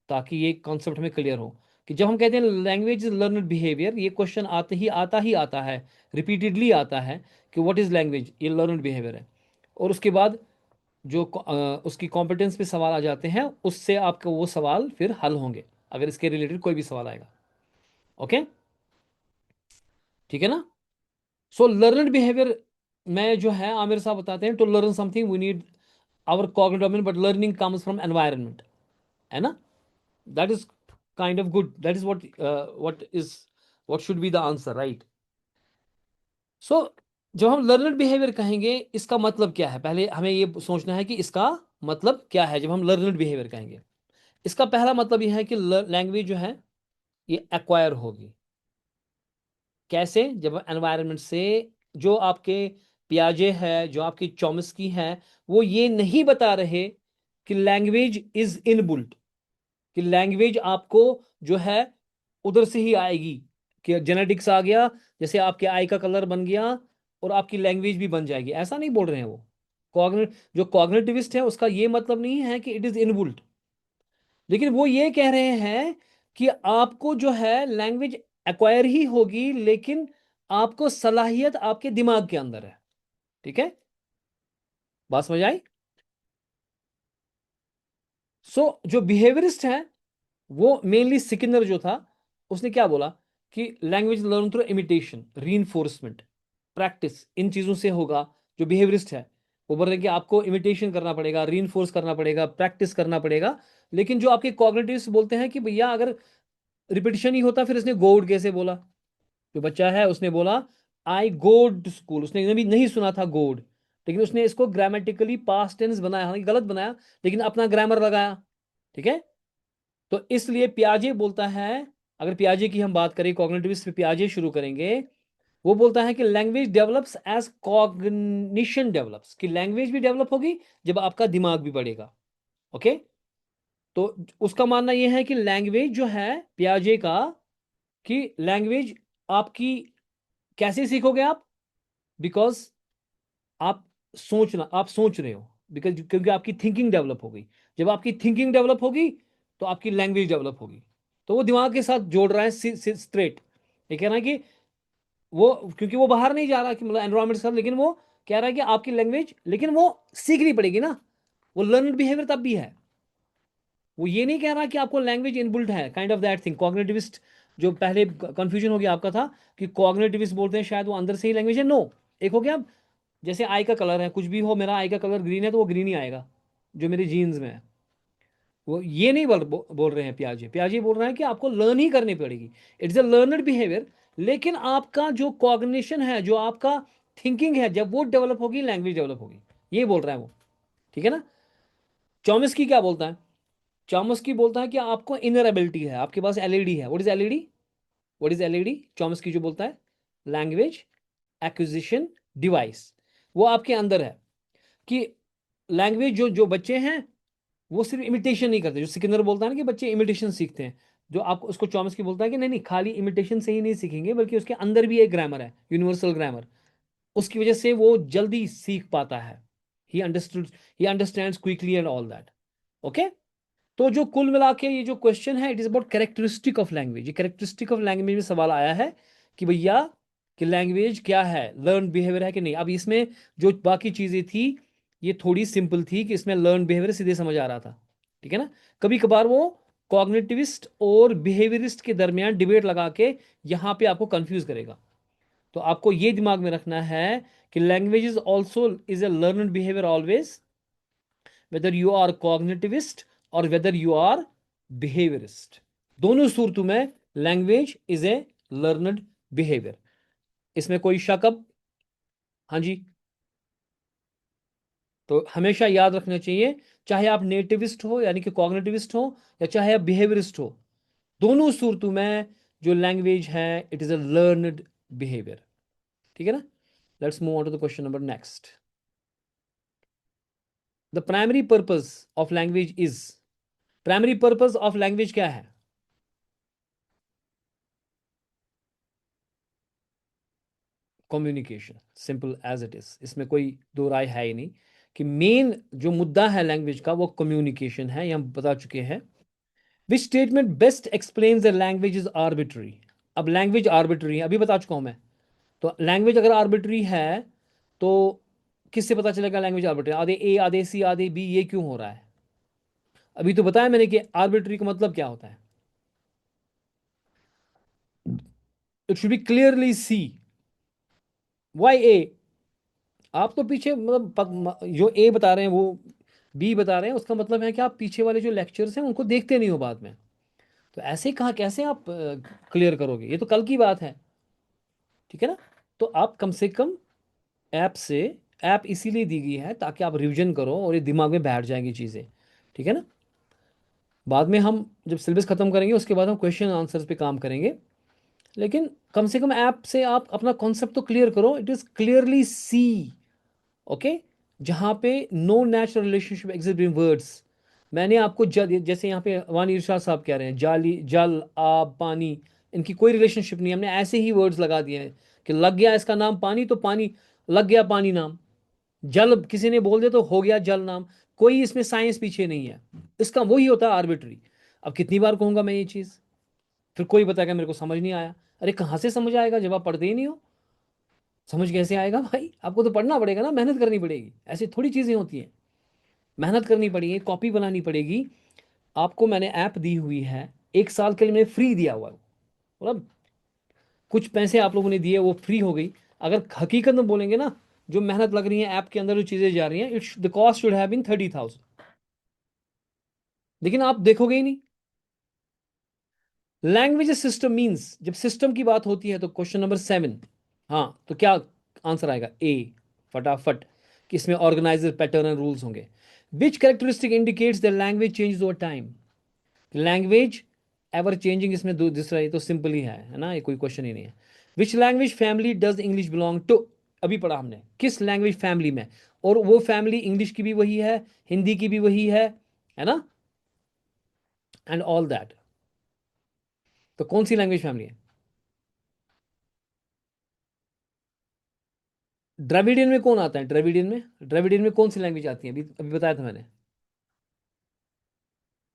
ताकि ये कॉन्सेप्ट में क्लियर हो कि जब हम कहते हैं लैंग्वेज इज लर्नर बिहेवियर, ये क्वेश्चन आते ही आता है, रिपीटेडली आता है कि व्हाट इज लैंग्वेज, ये लर्नर बिहेवियर है। और उसके बाद जो उसकी कॉम्पिटेंस पे सवाल आ जाते हैं, उससे आपका वो सवाल फिर हल होंगे अगर इसके रिलेटेड कोई भी सवाल आएगा। ओके, ठीक है ना? सो लर्नड बिहेवियर में जो है आमिर साहब बताते हैं, to learn something we need our cognitive domain, but learning comes from environment, है ना? That is kind of good, that is what is what should be the answer, right? So जब हम लर्नड बिहेवियर कहेंगे, इसका मतलब क्या है, पहले हमें ये सोचना है कि इसका मतलब क्या है जब हम लर्नड बिहेवियर कहेंगे। इसका पहला मतलब यह है कि लैंग्वेज जो है ये एक्वायर होगी। कैसे? जब एनवायरनमेंट से, जो आपके पियाजे है, जो आपकी चॉम्स्की है, वो ये नहीं बता रहे कि लैंग्वेज इज इनबुल्ट, कि लैंग्वेज आपको जो है उधर से ही आएगी, कि जेनेटिक्स आ गया, जैसे आपके आई का कलर बन गया और आपकी लैंग्वेज भी बन जाएगी, ऐसा नहीं बोल रहे हैं वो। जो कॉग्निटिविस्ट है उसका ये मतलब नहीं है कि इट इज इनबुल्ट, लेकिन वो ये कह रहे हैं कि आपको जो है लैंग्वेज एक्वायर ही होगी, लेकिन आपको सलाहियत आपके दिमाग के अंदर है। ठीक है, बात समझ आई? जो बिहेवियरिस्ट है, वो मेनली सिकिनर जो था, उसने क्या बोला कि language learn through imitation, reinforcement, practice, इन चीजों से होगा। जो बिहेवियरिस्ट है वो बोल रहे हैं कि आपको इमिटेशन करना पड़ेगा, रीइंफोर्स करना पड़ेगा, प्रैक्टिस करना पड़ेगा। लेकिन जो आपके कॉग्निटिविस्ट बोलते हैं कि भैया अगर रिपीटिशन ही होता, फिर इसने गोड कैसे बोला? जो बच्चा है उसने बोला आई गोड टू स्कूल, उसने भी नहीं सुना था गोड, लेकिन उसने इसको ग्रामेटिकली पास्ट टेंस बनाया, हालांकि गलत बनाया, लेकिन अपना ग्रामर लगाया। ठीक है, तो इसलिए पियाजे बोलता है, अगर पियाजे की हम बात करें, कॉग्निटिविस्ट पे पियाजे शुरू करेंगे, वो बोलता है कि language develops as cognition develops, कि लैंग्वेज भी डेवलप होगी जब आपका दिमाग भी बढ़ेगा। ओके, तो उसका मानना यह है कि लैंग्वेज जो है पियाजे का, कि लैंग्वेज आपकी कैसे सीखोगे आप? बिकॉज आप आप सोच रहे हो, बिकॉज क्योंकि आपकी थिंकिंग डेवलप हो गई। जब आपकी थिंकिंग डेवलप होगी तो आपकी लैंग्वेज डेवलप होगी। तो वो दिमाग के साथ जोड़ रहा है स्ट्रेट। ये कह रहा है कि वो, क्योंकि वो बाहर नहीं जा रहा कि मतलब एनवायरमेंट के साथ, लेकिन वो कह रहा है कि आपकी लैंग्वेज, लेकिन वो सीखनी पड़ेगी ना, वो लर्नड बिहेवियर तब भी है। वो ये नहीं कह रहा कि आपको लैंग्वेज इनबिल्ट है, kind of that thing. Cognitivist, जो पहले कंफ्यूजन हो गया आपका था कि कॉग्निटिविस्ट बोलते हैं शायद वो अंदर से ही लैंग्वेज है, नो। एक हो गया, जैसे आई का कलर है, कुछ भी हो, मेरा आई का कलर ग्रीन है तो वो ग्रीन ही आएगा जो मेरी जीन्स में है। वो ये नहीं बोल रहे हैं पियाजे। पियाजे बोल रहे हैं कि आपको लर्न ही करनी पड़ेगी, इट्स अ लर्नड बिहेवियर। लेकिन आपका जो कॉग्निशन है, जो आपका थिंकिंग है, जब वो डेवलप होगी लैंग्वेज डेवलप होगी, ये बोल रहा है वो। ठीक है ना? चॉमिस्की क्या बोलता है? चॉमिस्की बोलता है कि आपको इनर एबिलिटी है, आपके पास एलईडी है। What is LED? What is LED? Chomsky जो बोलता है, लैंग्वेज एक्विजिशन डिवाइस, वो आपके अंदर है। कि लैंग्वेज, जो जो बच्चे हैं वो सिर्फ इमिटेशन नहीं करते, जो सिकंदर बोलता है ना कि बच्चे इमिटेशन सीखते हैं, जो आपको उसको चॉम्स्की बोलता है कि नहीं नहीं, खाली इमिटेशन से ही नहीं सीखेंगे, बल्कि उसके अंदर भी एक ग्रामर है, यूनिवर्सल ग्रामर। उसकी वजह से वो जल्दी सीख पाता है। He understood, he understands quickly and all that. Okay, तो जो कुल मिला के ये जो क्वेश्चन है, it is about characteristic of language. ये कैरेक्टरिस्टिक ऑफ लैंग्वेज में सवाल आया है कि भैया कि लैंग्वेज क्या है, लर्न बिहेवियर है कि नहीं। अब इसमें जो बाकी चीजें थी, ये थोड़ी सिंपल थी कि इसमें लर्न बिहेवियर सीधे समझ आ रहा था। ठीक है ना? कभी कभार वो कॉग्निटिविस्ट और बिहेवियरिस्ट के दरमियान डिबेट लगा के यहां पे आपको कंफ्यूज करेगा। तो आपको ये दिमाग में रखना है कि language is also is a learn behaviour always, whether you are cognitivist or whether you are behaviorist, दोनों सूरतों में language is a learned behaviour. इसमें कोई शक अब? हाँ जी। तो हमेशा याद रखना चाहिए, चाहे आप नेटिविस्ट हो यानी कि कॉग्निटिविस्ट हो, या चाहे आप बिहेवियरिस्ट हो, दोनों सूरतों में जो लैंग्वेज है it is a learned behaviour. ठीक है ना? Let's move on to the question number next. The primary purpose of language is, primary purpose of language क्या है? Communication, simple as it is, इसमें कोई दो राय है ही नहीं कि मेन जो मुद्दा है लैंग्वेज का वो कम्युनिकेशन है, ये हम बता चुके हैं। Which statement best explains the language is arbitrary? अब लैंग्वेज आर्बिट्री है, अभी बता चुका हूं मैं। तो लैंग्वेज अगर आर्बिट्री है तो किससे पता चलेगा लैंग्वेज आर्बिट्री? आधे ए आधे सी आधे बी, ये क्यों हो रहा है? अभी तो बताया मैंने कि आर्बिट्री का मतलब क्या होता है। It should be clearly C. Why A? आप तो पीछे मतलब जो ए बता रहे हैं वो बी बता रहे हैं, उसका मतलब है कि आप पीछे वाले जो लेक्चर्स हैं उनको देखते नहीं हो बाद में। तो ऐसे कहाँ कैसे आप क्लियर करोगे, ये तो कल की बात है। ठीक है ना। तो आप कम से कम ऐप से, ऐप इसीलिए दी गई है ताकि आप रिवीजन करो और ये दिमाग में बैठ जाएंगी चीज़ें। ठीक है ना। बाद में हम जब सिलेबस खत्म करेंगे उसके बाद हम क्वेश्चन आंसर्स पे काम करेंगे। लेकिन कम से कम ऐप से आप अपना कॉन्सेप्ट तो क्लियर करो, it is clearly C. Okay. जहाँ पे no natural relationship exist between words. मैंने आपको जैसे यहाँ पे वानी इरशाद साहब कह रहे हैं, जाली जल आब पानी, इनकी कोई रिलेशनशिप नहीं, हमने ऐसे ही वर्ड्स लगा दिए हैं कि लग गया इसका नाम पानी तो पानी, लग गया पानी नाम। जल किसी ने बोल दिया तो हो गया जल नाम। कोई इसमें साइंस पीछे नहीं है, इसका वही होता है आर्बिट्री। अब कितनी बार कहूंगा मैं ये चीज़, फिर कोई बताएगा मेरे को समझ नहीं आया। अरे कहाँ से समझ आएगा जब आप पढ़ते ही नहीं हो। समझ कैसे आएगा भाई, आपको तो पढ़ना पड़ेगा ना, मेहनत करनी पड़ेगी, ऐसी थोड़ी चीज़ें होती हैं। मेहनत करनी पड़ेगी, कॉपी बनानी पड़ेगी। आपको मैंने ऐप दी हुई है, 1 साल के लिए मैंने फ्री दिया हुआ है। मतलब कुछ पैसे आप लोगों ने दिए वो फ्री हो गई। अगर हकीकत में बोलेंगे ना, जो मेहनत लग रही है ऐप के अंदर, जो चीज़ें जा रही हैं, it's the cost should have been 30,000। लेकिन आप देखोगे ही नहीं। लैंग्वेज सिस्टम मीन्स, जब सिस्टम की बात होती है तो क्वेश्चन नंबर 7। हाँ तो क्या आंसर आएगा? ए, फटाफट। कि इसमें ऑर्गेनाइजर पैटर्न एंड रूल्स होंगे। Which characteristic indicates the language change over time? Language ever changing, इसमें दूसरा, ये तो सिंपल ही है ना, ये कोई क्वेश्चन ही नहीं है। Which language family does English belong to? अभी पढ़ा हमने, किस लैंग्वेज फैमिली में। और वो फैमिली इंग्लिश की भी वही है, हिंदी की भी वही है ना, एंड ऑल दैट। तो कौन सी लैंग्वेज फैमिली है? द्रविडियन में कौन आता है? द्रविडियन में, द्रविडियन में कौन सी लैंग्वेज आती है? अभी अभी बताया था मैंने।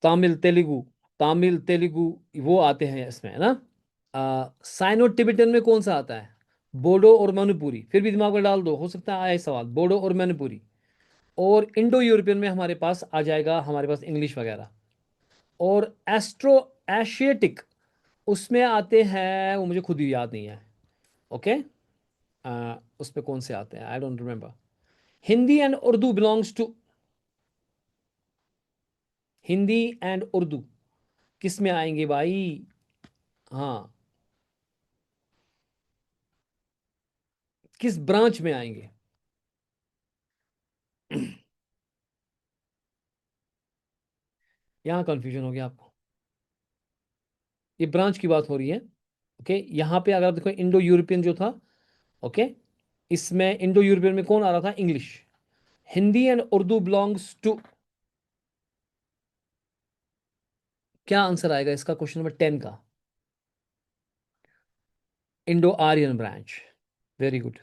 तमिल तेलुगु, तमिल तेलुगु, वो आते हैं इसमें, है ना। साइनो टिबेटन में कौन सा आता है? बोडो और मणिपुरी। फिर भी दिमाग में डाल दो, हो सकता है आए सवाल, बोडो और मणिपुरी। और इंडो यूरोपियन में हमारे पास आ जाएगा, हमारे पास इंग्लिश वगैरह। और एस्ट्रो एशियाटिक, उसमें आते हैं, वो मुझे खुद ही याद नहीं है। ओके। उसमें कौन से आते हैं, I don't remember. Hindi and Urdu belongs to, Hindi and Urdu किस में आएंगे भाई? हाँ, किस ब्रांच में आएंगे? यहाँ कंफ्यूजन हो गया आपको। ये ब्रांच की बात हो रही है। ओके। यहाँ पे अगर आप देखो इंडो यूरोपियन जो था, ओके, इसमें इंडो यूरोपियन में कौन आ रहा था? English. Hindi and Urdu belongs to, क्या आंसर आएगा इसका क्वेश्चन नंबर 10 का? Indo Aryan branch. Very good.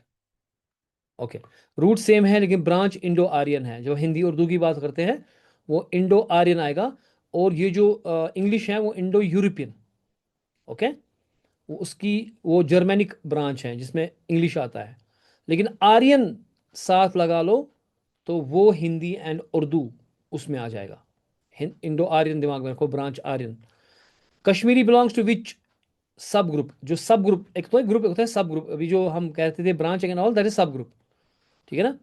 Okay. Root same है लेकिन ब्रांच इंडो आर्यन है। जो हिंदी उर्दू की बात करते हैं वो इंडो आर्यन आएगा। और ये जो इंग्लिश है वो इंडो यूरोपियन। ओके। वो उसकी वो जर्मेनिक ब्रांच है जिसमें इंग्लिश आता है। लेकिन आर्यन साथ लगा लो तो वो हिंदी एंड उर्दू उसमें आ जाएगा। इंडो आर्यन दिमाग में रखो, branch Aryan. Kashmiri belongs to which sub group? जो सब ग्रुप, एक तो एक ग्रुप होता है सब ग्रुप, अभी जो हम कहते थे branch and all, that is सब ग्रुप। ठीक है ना।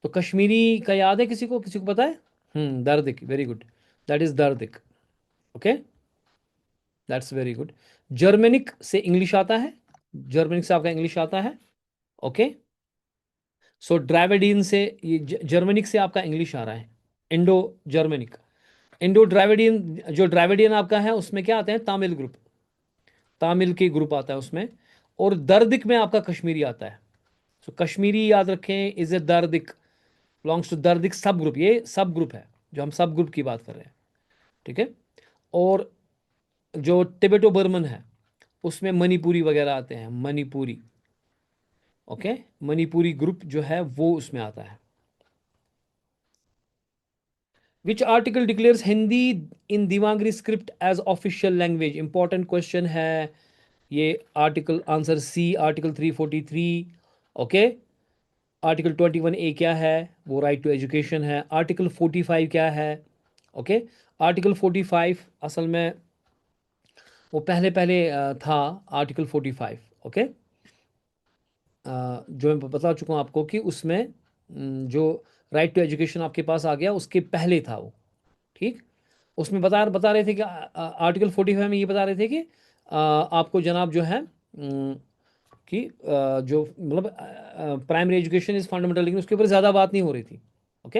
तो कश्मीरी का याद है किसी को, किसी को पता है? Dardic, very good. That is Dardic. Okay, that's very good. Germanic से इंग्लिश आता है, जर्मनिक से आपका इंग्लिश आता है। ओके। सो ड्राविडियन से, ये जर्मनिक से आपका इंग्लिश आ रहा है। इंडो जर्मनिक, इंडो ड्राविडियन, जो ड्राविडियन आपका है उसमें क्या आते हैं? तामिल ग्रुप, तामिल के ग्रुप आता है उसमें। और दर्दिक में आपका कश्मीरी आता है। सो कश्मीरी याद रखें, इज ए दर्दिक, बिलोंग्स टू दर्दिक सब ग्रुप। ये सब ग्रुप है जो हम सब ग्रुप की बात कर रहे हैं। ठीक है। और जो टिबेटो बर्मन है उसमें मणिपुरी वगैरह आते हैं, मणिपुरी। ओके। मणिपुरी ग्रुप जो है वो उसमें आता है। Which article declares Hindi in Devanagari script as official language? Important question है ये। Article answer C, article 343। ओके। आर्टिकल 21A क्या है? वो राइट टू एजुकेशन है। आर्टिकल 45 क्या है? ओके। आर्टिकल 45 असल में वो पहले पहले था, आर्टिकल 45। ओके। जो मैं बता चुका हूँ आपको कि उसमें जो राइट टू एजुकेशन आपके पास आ गया उसके पहले था वो। ठीक। उसमें बता रहे थे कि आर्टिकल 45 में ये बता रहे थे कि आपको जनाब जो है कि जो मतलब प्राइमरी एजुकेशन इज फंडामेंटल, लेकिन उसके ऊपर ज़्यादा बात नहीं हो रही थी। ओके।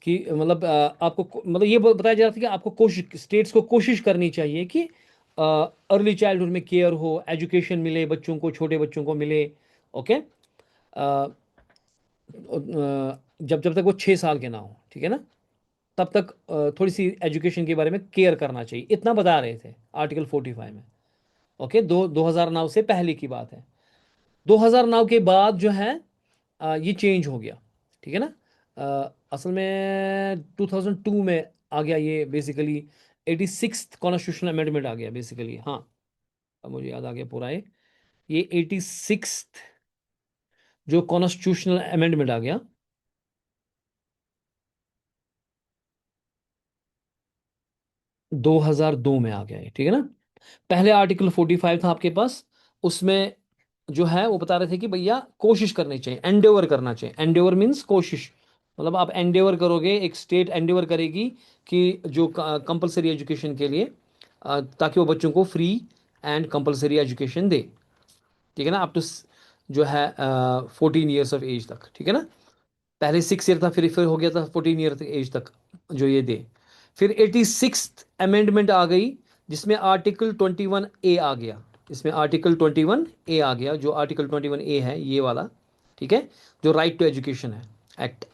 कि मतलब आपको मतलब ये बताया जा रहा था कि आपको कोशिश, स्टेट्स को कोशिश करनी चाहिए कि अर्ली चाइल्डहुड में केयर हो, एजुकेशन मिले बच्चों को, छोटे बच्चों को मिले। ओके। जब जब तक वो 6 साल के ना हो, ठीक है ना, तब तक थोड़ी सी एजुकेशन के बारे में केयर करना चाहिए, इतना बता रहे थे आर्टिकल 45 में। ओके। 2009 से पहले की बात है। 2009 के बाद जो है ये चेंज हो गया। ठीक है ना। असल में 2002 में आ गया ये बेसिकली, 86th कॉन्स्टिट्यूशनल अमेंडमेंट आ गया बेसिकली। हाँ, अब मुझे याद आ गया पूरा ये 86th जो कॉन्स्टिट्यूशनल अमेंडमेंट आ गया, 2002 में आ गया है। ठीक है ना। पहले आर्टिकल 45 था आपके पास, उसमें जो है वो बता रहे थे कि भैया कोशिश करनी चाहिए, एंडेवर करना चाहिए। एंडेवर मीन्स कोशिश, मतलब आप एंडेवर करोगे, एक स्टेट एंडेवर करेगी कि जो कंपलसरी एजुकेशन के लिए ताकि वो बच्चों को फ्री एंड कंपलसरी एजुकेशन दे। ठीक है ना। अप टू जो है 14 ईयर्स ऑफ एज तक। ठीक है ना। पहले 6 ईयर था, फिर हो गया था 14 ईयर एज तक जो ये दे। फिर 86th अमेंडमेंट आ गई, जिसमें आर्टिकल 21A आ गया। इसमें आर्टिकल 21A आ गया, जो आर्टिकल 21A है ये वाला। ठीक है। जो राइट टू एजुकेशन है एक्ट,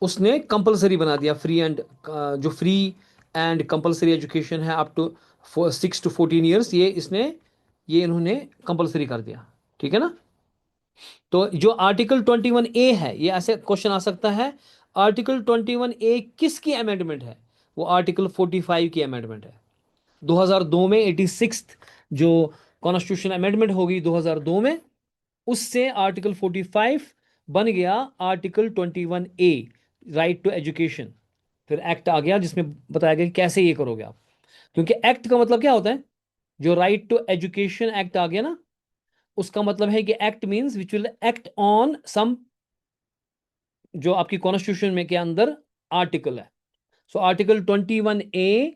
उसने कंपलसरी बना दिया फ्री एंड, जो फ्री एंड कंपलसरी एजुकेशन है अप टू 6 to 14 ईयर्स, ये इन्होंने कंपलसरी कर दिया। ठीक है ना। तो जो आर्टिकल 21A है, ये ऐसे क्वेश्चन आ सकता है, आर्टिकल 21A किसकी अमेंडमेंट है? वो आर्टिकल 45 की अमेंडमेंट है। 2002 में 86th जो कॉन्स्टिट्यूशन अमेंडमेंट होगी 2002 में, उससे आर्टिकल 45 बन गया article 21A, right to education. फिर एक्ट आ गया जिसमें बताया गया कि कैसे ये करोगे आप, क्योंकि एक्ट का मतलब क्या होता है? जो राइट टू एजुकेशन एक्ट आ गया ना, उसका मतलब है कि act means which will act on some, जो आपकी कॉन्स्टिट्यूशन में के अंदर आर्टिकल है। So article 21A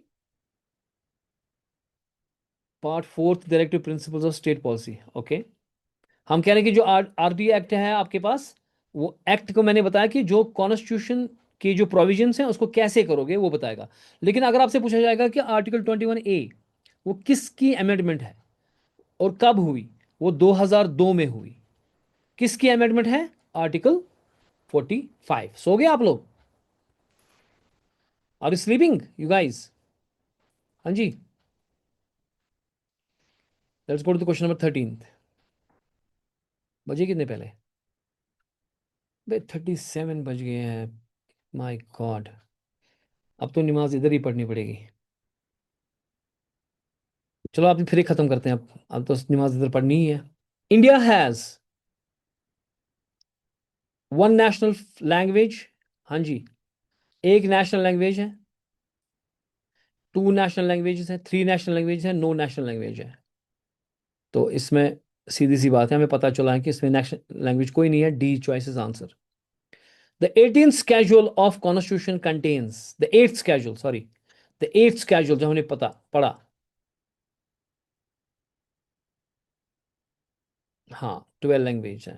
part fourth, directive principles of state policy. Okay. हम कह रहे हैं कि जो आरटी एक्ट है आपके पास, वो एक्ट को मैंने बताया कि जो कॉन्स्टिट्यूशन की जो प्रोविजंस हैं उसको कैसे करोगे वो बताएगा। लेकिन अगर आपसे पूछा जाएगा कि आर्टिकल 21A वो किसकी अमेंडमेंट है और कब हुई, वो 2002 में हुई। किसकी अमेंडमेंट है? आर्टिकल 45। सो गए आप लोग? Are you sleeping you guys? हाँ जी। Let's go to the question number 13। बजे कितने पहले? भाई 37 बज गए हैं। My god. अब तो नमाज इधर ही पढ़नी पड़ेगी। चलो आप फिर ही खत्म करते हैं। अब तो नमाज इधर पढ़नी ही है। India has one national language. हाँ जी। एक नेशनल लैंग्वेज है, टू नेशनल लैंग्वेजेस है, थ्री नेशनल लैंग्वेज है, नो नेशनल लैंग्वेज है। तो इसमें सीधी सी बात है, हमें पता चला है कि इसमें नेशनल लैंग्वेज कोई नहीं है। D choice is answer. The 18th schedule of constitution contains, the eighth schedule sorry, the eighth schedule जो हमने पता पढ़ा। हाँ, 12 लैंग्वेज है।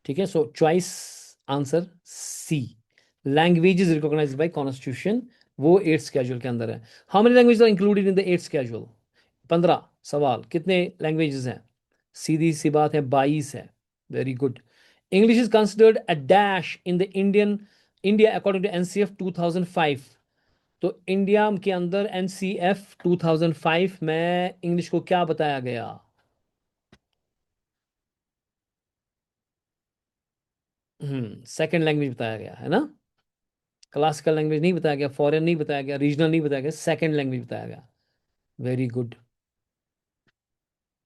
ठीक है। So choice answer C, language is recognised by constitution, वो एट्थ स्केड्यूल के अंदर है। How many language are included in the eighth schedule? 15। सवाल कितने लैंग्वेजेस हैं? सीधी सी बात है, 22 है। Very good. English is considered a dash in the India according to NCF 2005। तो इंडिया के अंदर एनसीएफ 2005 में इंग्लिश को क्या बताया गया? सेकंड लैंग्वेज बताया गया है ना। क्लासिकल लैंग्वेज नहीं बताया गया, फॉरेन नहीं बताया गया, रीजनल नहीं बताया गया, सेकंड लैंग्वेज बताया गया। Very good.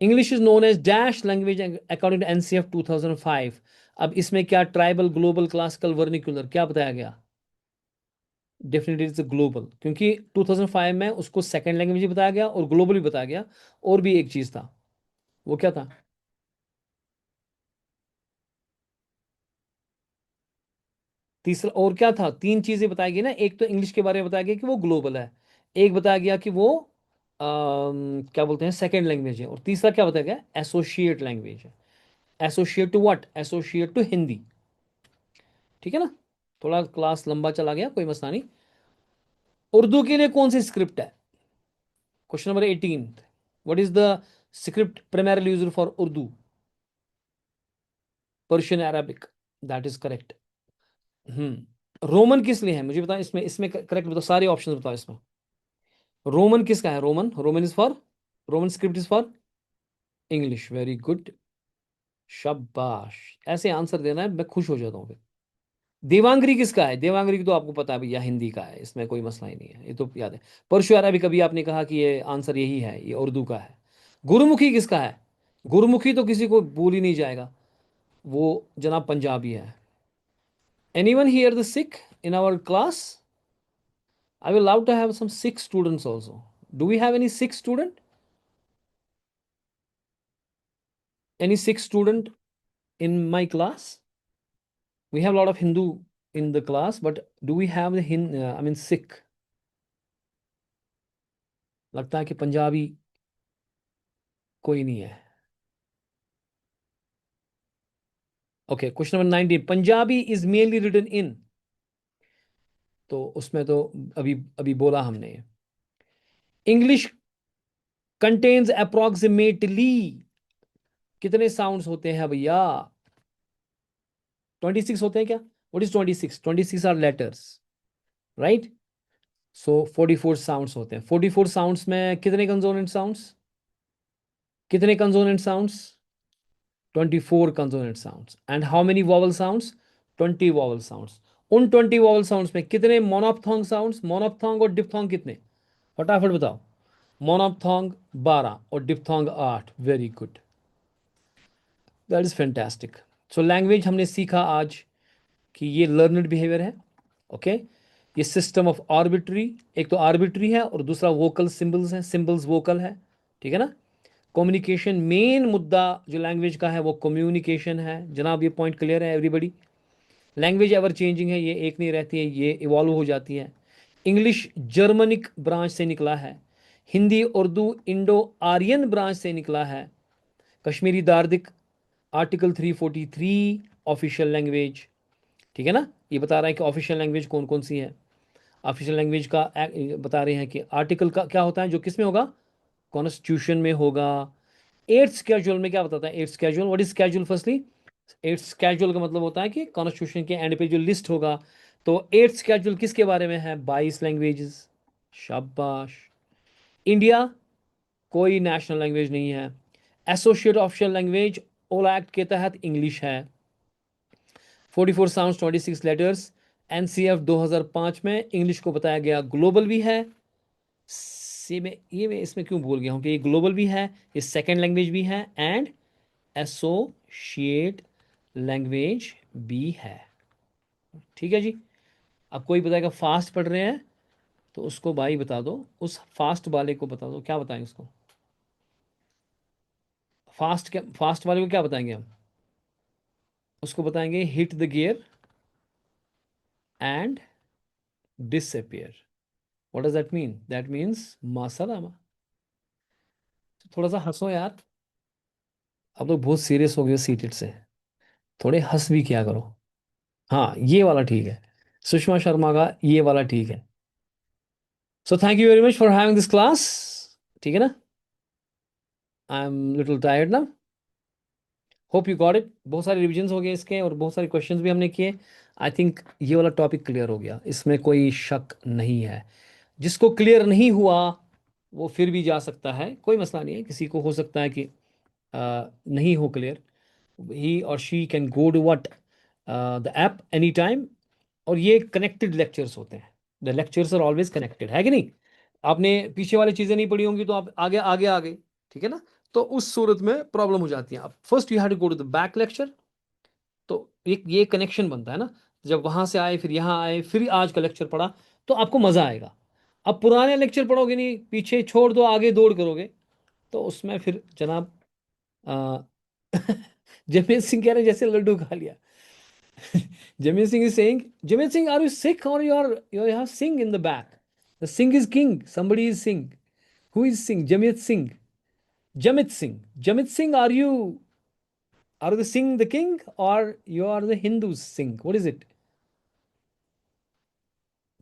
English is known as dash language according to NCF 2005। अब इसमें क्या ट्राइबल, ग्लोबल, क्लासिकल, वर्निकुलर क्या बताया गया? डेफिनेटली इट्स ग्लोबल, क्योंकि 2005 में उसको सेकंड लैंग्वेज भी बताया गया और ग्लोबल भी बताया गया। और भी एक चीज था, वो क्या था? तीसरा और क्या था, तीन चीजें बताई गई ना, एक तो इंग्लिश के बारे में बताया गया कि वो ग्लोबल है, एक बताया गया कि वो क्या बोलते हैं सेकंड लैंग्वेज है, और तीसरा क्या बताया गया, एसोसिएट लैंग्वेज है। Associate to what, associate to Hindi. ठीक है ना। थोड़ा क्लास लंबा चला गया, कोई मसला नहीं। उर्दू के लिए कौन सी स्क्रिप्ट है? Question number 18, what is the script primarily used for Urdu? Persian Arabic, that is correct. Roman किस लिए है मुझे बताओ, इसमें इसमें करेक्ट बताओ, सारे ऑप्शन बताओ इसमें। रोमन किसका है? Roman, Roman is for, Roman script is for English. Very good, शाबाश। ऐसे आंसर देना है, मैं खुश हो जाता हूँ फिर। देवांगरी किसका है? देवांगरी की तो आपको पता है भैया, हिंदी का है, इसमें कोई मसला ही नहीं है, ये तो याद है। परशु अरबी कभी आपने कहा कि ये आंसर यही है, ये उर्दू का है। गुरुमुखी किसका है? गुरुमुखी तो किसी को भूल ही नहीं जाएगा, वो जनाब पंजाबी है। Anyone here the Sikh in our class? I will love to have some Sikh students also. Do we have any Sikh student? Any Sikh student in my class? We have a lot of Hindu in the class, but do we have the I mean Sikh? लगता है कि पंजाबी कोई नहीं है। Okay, question number 19, Punjabi is mainly written in, तो उसमें तो अभी अभी बोला हमने। इंग्लिश कंटेन्स अप्रोक्सीमेटली कितने साउंड्स होते हैं भैया? 26 होते हैं क्या? What is 26? 26 are letters, right? So 44 sounds होते हैं। 44 साउंड्स में कितने कंसोनेंट साउंड्स? कितने consonant sounds? 24 consonant sounds. And how many vowel sounds? 20 vowel sounds. उन 20 वॉवल साउंड्स में कितने मोनोप्थोंग साउंड्स? मोनोप्थोंग और डिप्थोंग कितने? फटाफट बताओ। मोनोप्थोंग 12 और diphthong 8। Very good, that is fantastic. So language हमने सीखा आज कि ये लर्नड बिहेवियर है। ओके, ये सिस्टम ऑफ आर्बिट्री, एक तो आर्बिट्री है और दूसरा वोकल सिंबल्स हैं, सिंबल्स वोकल है। ठीक है ना। कम्युनिकेशन, मेन मुद्दा जो लैंग्वेज का है वो कम्युनिकेशन है। जनाब ये पॉइंट क्लियर है एवरीबडी? लैंग्वेज एवर चेंजिंग है, ये एक नहीं रहती है, ये इवॉल्व हो जाती है। इंग्लिश जर्मनिक ब्रांच से निकला है, Hindi Urdu Indo Aryan branch से निकला है, Kashmiri Dardic article 343 official language. ठीक है ना। ये बता रहा है कि ऑफिशियल लैंग्वेज कौन कौन सी है। ऑफिशियल लैंग्वेज का बता रहे हैं कि आर्टिकल का क्या होता है, जो किस में होगा, कॉन्स्टिट्यूशन में होगा। एट्थ स्केड्यूल में क्या बताता है? Eighth schedule, what is schedule firstly? Eighth schedule का मतलब होता है कि कॉन्स्टिट्यूशन के एंड पे जो लिस्ट होगा। तो एट्थ स्केड्यूल किसके बारे में है? 22 लैंग्वेजेस। शाबाश। इंडिया कोई नेशनल लैंग्वेज नहीं है। एसोसिएट ऑफिशियल लैंग्वेज ओला एक्ट के तहत इंग्लिश है। 44 साउंड्स 26 लेटर्स। एनसीएफ 2005 में इंग्लिश को बताया गया ग्लोबल भी है। से में ये मैं इसमें क्यों भूल गया हूँ कि ये ग्लोबल भी है, ये सेकेंड लैंग्वेज भी है, एंड एसोशिएट लैंग्वेज भी है। ठीक है जी। अब कोई बताएगा फास्ट पढ़ रहे हैं, तो उसको भाई बता दो, उस फास्ट वाले को बता दो, क्या बताएं उसको? फास्ट, क्या फास्ट वाले को क्या बताएंगे हम? उसको बताएंगे hit the gear and disappear. What does that mean? That means मासलामा। थोड़ा सा हंसो यार, अब लोग बहुत सीरियस हो गए सीटेड से, थोड़े हंस भी किया करो। हाँ, ये वाला ठीक है, सुषमा शर्मा का ये वाला ठीक है। So thank you very much for having this class. ठीक है ना। आई एम लिटिल टायर्ड ना। Hope you got it. बहुत सारे रिविजन्स हो गए इसके, और बहुत सारे क्वेश्चंस भी हमने किए। आई थिंक ये वाला टॉपिक क्लियर हो गया, इसमें कोई शक नहीं है। जिसको क्लियर नहीं हुआ वो फिर भी जा सकता है, कोई मसला नहीं है। किसी को हो सकता है कि नहीं हो क्लियर, ही और she can go to what the app any time. और ये कनेक्टेड लेक्चर्स होते हैं, the lectures are always connected, है कि नहीं? आपने पीछे वाली चीज़ें नहीं पढ़ी होंगी तो आप आगे आगे आ गए। ठीक है ना। तो उस सूरत में प्रॉब्लम हो जाती है। आप first you have to go to the back lecture, तो एक ये कनेक्शन बनता है ना। जब वहां से आए फिर यहाँ आए फिर आज का लेक्चर पढ़ा, तो आपको मज़ा आएगा। अब पुराने लेक्चर पढ़ोगे नहीं, पीछे छोड़ दो आगे दौड़ करोगे, तो उसमें फिर जनाब जगमीत सिंह कह रहे हैं जैसे लड्डू खा लिया। Jamit Singh is saying, Jamit Singh, are you sick or you have Singh in the back? The Singh is king. Somebody is Singh. Who is Singh? Jamit Singh. Jamit Singh. Jamit Singh, are the Singh the king or you are the Hindus Singh? What is it?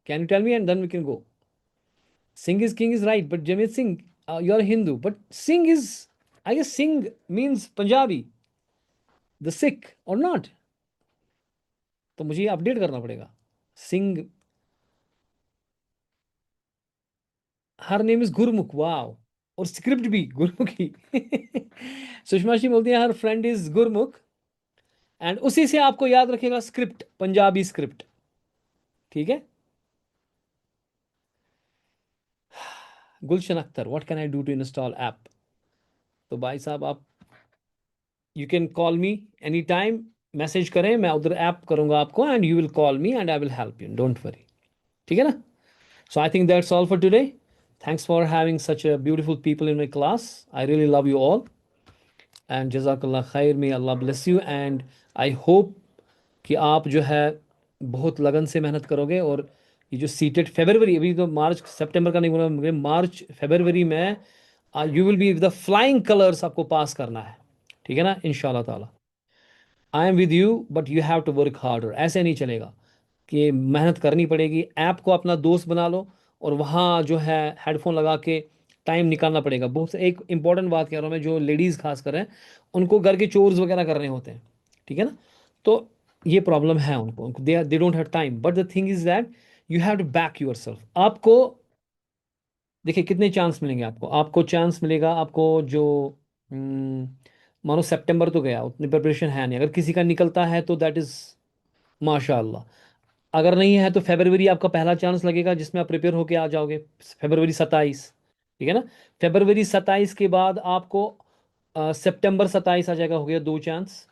Can you tell me and then we can go. Singh is king is right, but Jamit Singh, you are a Hindu. But Singh is, I guess Singh means Punjabi, the Sikh or not? तो मुझे ये update करना पड़ेगा. Singh, her name is Gurmukh, wow. और script भी गुरमुखी. सुषमा जी बोलती है हर friend is Gurmukh. And उसी से आपको याद रखेगा स्क्रिप्ट, पंजाबी स्क्रिप्ट. ठीक है. Gulshan Akhtar, what can I do to install app? तो भाई साहब आप, you can call me any time. Message करें, मैं उधर ऐप करूंगा आपको and you will call me and I will help you, don't worry. ठीक है ना. So I think that's all for today. Thanks for having such a beautiful people in my class. I really love you all. And Jazakallah khair. May Allah bless you. And I hope कि आप जो है बहुत लगन से मेहनत करोगे. और ये जो सीटेड फरवरी, अभी तो मार्च सितंबर का नहीं बोला मुझे, मार्च फरवरी में you will be the flying colours, आपको पास करना है. ठीक है ना, इंशाल्लाह ताला. I am with you but you have to work harder. ऐसे नहीं चलेगा कि मेहनत करनी पड़ेगी. ऐप को अपना दोस्त बना लो और वहाँ जो है हेडफोन लगा के टाइम निकालना पड़ेगा. बहुत एक इंपॉर्टेंट बात कह रहा हूँ मैं, जो लेडीज़ खास कर हैं, उनको घर के चोर्स वगैरह करने होते हैं. ठीक है ना. तो ये प्रॉब्लम है उनको, they don't have time. But the thing is that you have to back yourself. आपको देखिए कितने चांस मिलेंगे आपको. आपको चांस मिलेगा आपको जो हम्म, मानो सितंबर तो गया, उतनी प्रिपरेशन है नहीं. अगर किसी का निकलता है तो दैट इज़ माशाल्लाह. अगर नहीं है तो फरवरी आपका पहला चांस लगेगा जिसमें आप प्रिपेयर होके आ जाओगे. फरवरी 27. ठीक है ना. फरवरी 27 के बाद आपको सितंबर 27 आ जाएगा, हो गया 2 चांस.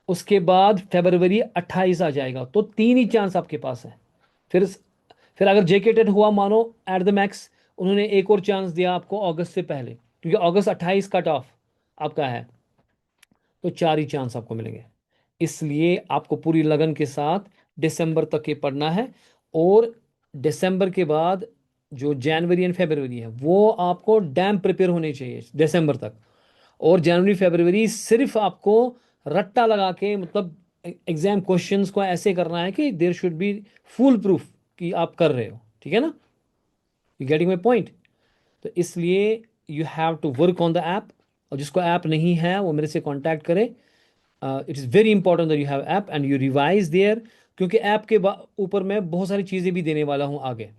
उसके बाद फरवरी 28 आ जाएगा, तो 3 ही चांस आपके पास है. फिर फिर अगर जेके टेट हुआ मानो एट द मैक्स, उन्होंने एक और चांस दिया आपको अगस्त से पहले, क्योंकि अगस्त 28 कट ऑफ आपका है. तो 4 ही चांस आपको मिलेंगे. इसलिए आपको पूरी लगन के साथ दिसंबर तक ये पढ़ना है. और दिसंबर के बाद जो जनवरी एंड फरवरी है वो आपको डैम प्रिपेयर होने चाहिए दिसंबर तक. और जनवरी फरवरी सिर्फ आपको रट्टा लगा के, मतलब एग्जाम क्वेश्चंस को ऐसे करना है कि there should be full proof कि आप कर रहे हो. ठीक है ना. You getting my point. तो इसलिए you have to work on the app. और जिसको ऐप नहीं है वो मेरे से कांटेक्ट करे. It is very important that you have app and you revise there. क्योंकि ऐप के ऊपर मैं बहुत सारी चीज़ें भी देने वाला हूँ आगे.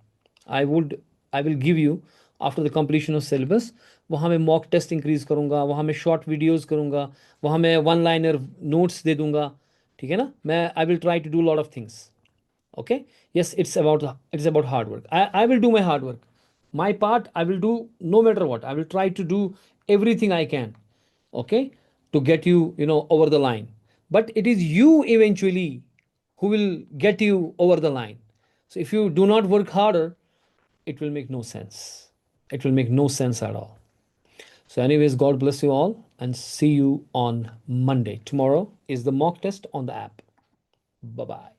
I would I will give you after the completion of syllabus. वहाँ मैं मॉक टेस्ट इंक्रीज करूँगा, वहाँ मैं शॉर्ट वीडियोस करूँगा, वहाँ मैं वन लाइनर नोट्स दे दूंगा. ठीक है ना. मैं I will try to do lot of things. Okay. Yes, it's about hard work. I will do my hard work. My part I will do no matter what. I will try to do everything I can. Okay. To get you, over the line. But it is you eventually who will get you over the line. So if you do not work harder, it will make no sense. It will make no sense at all. So anyways, God bless you all and see you on Monday. Tomorrow is the mock test on the app. Bye bye.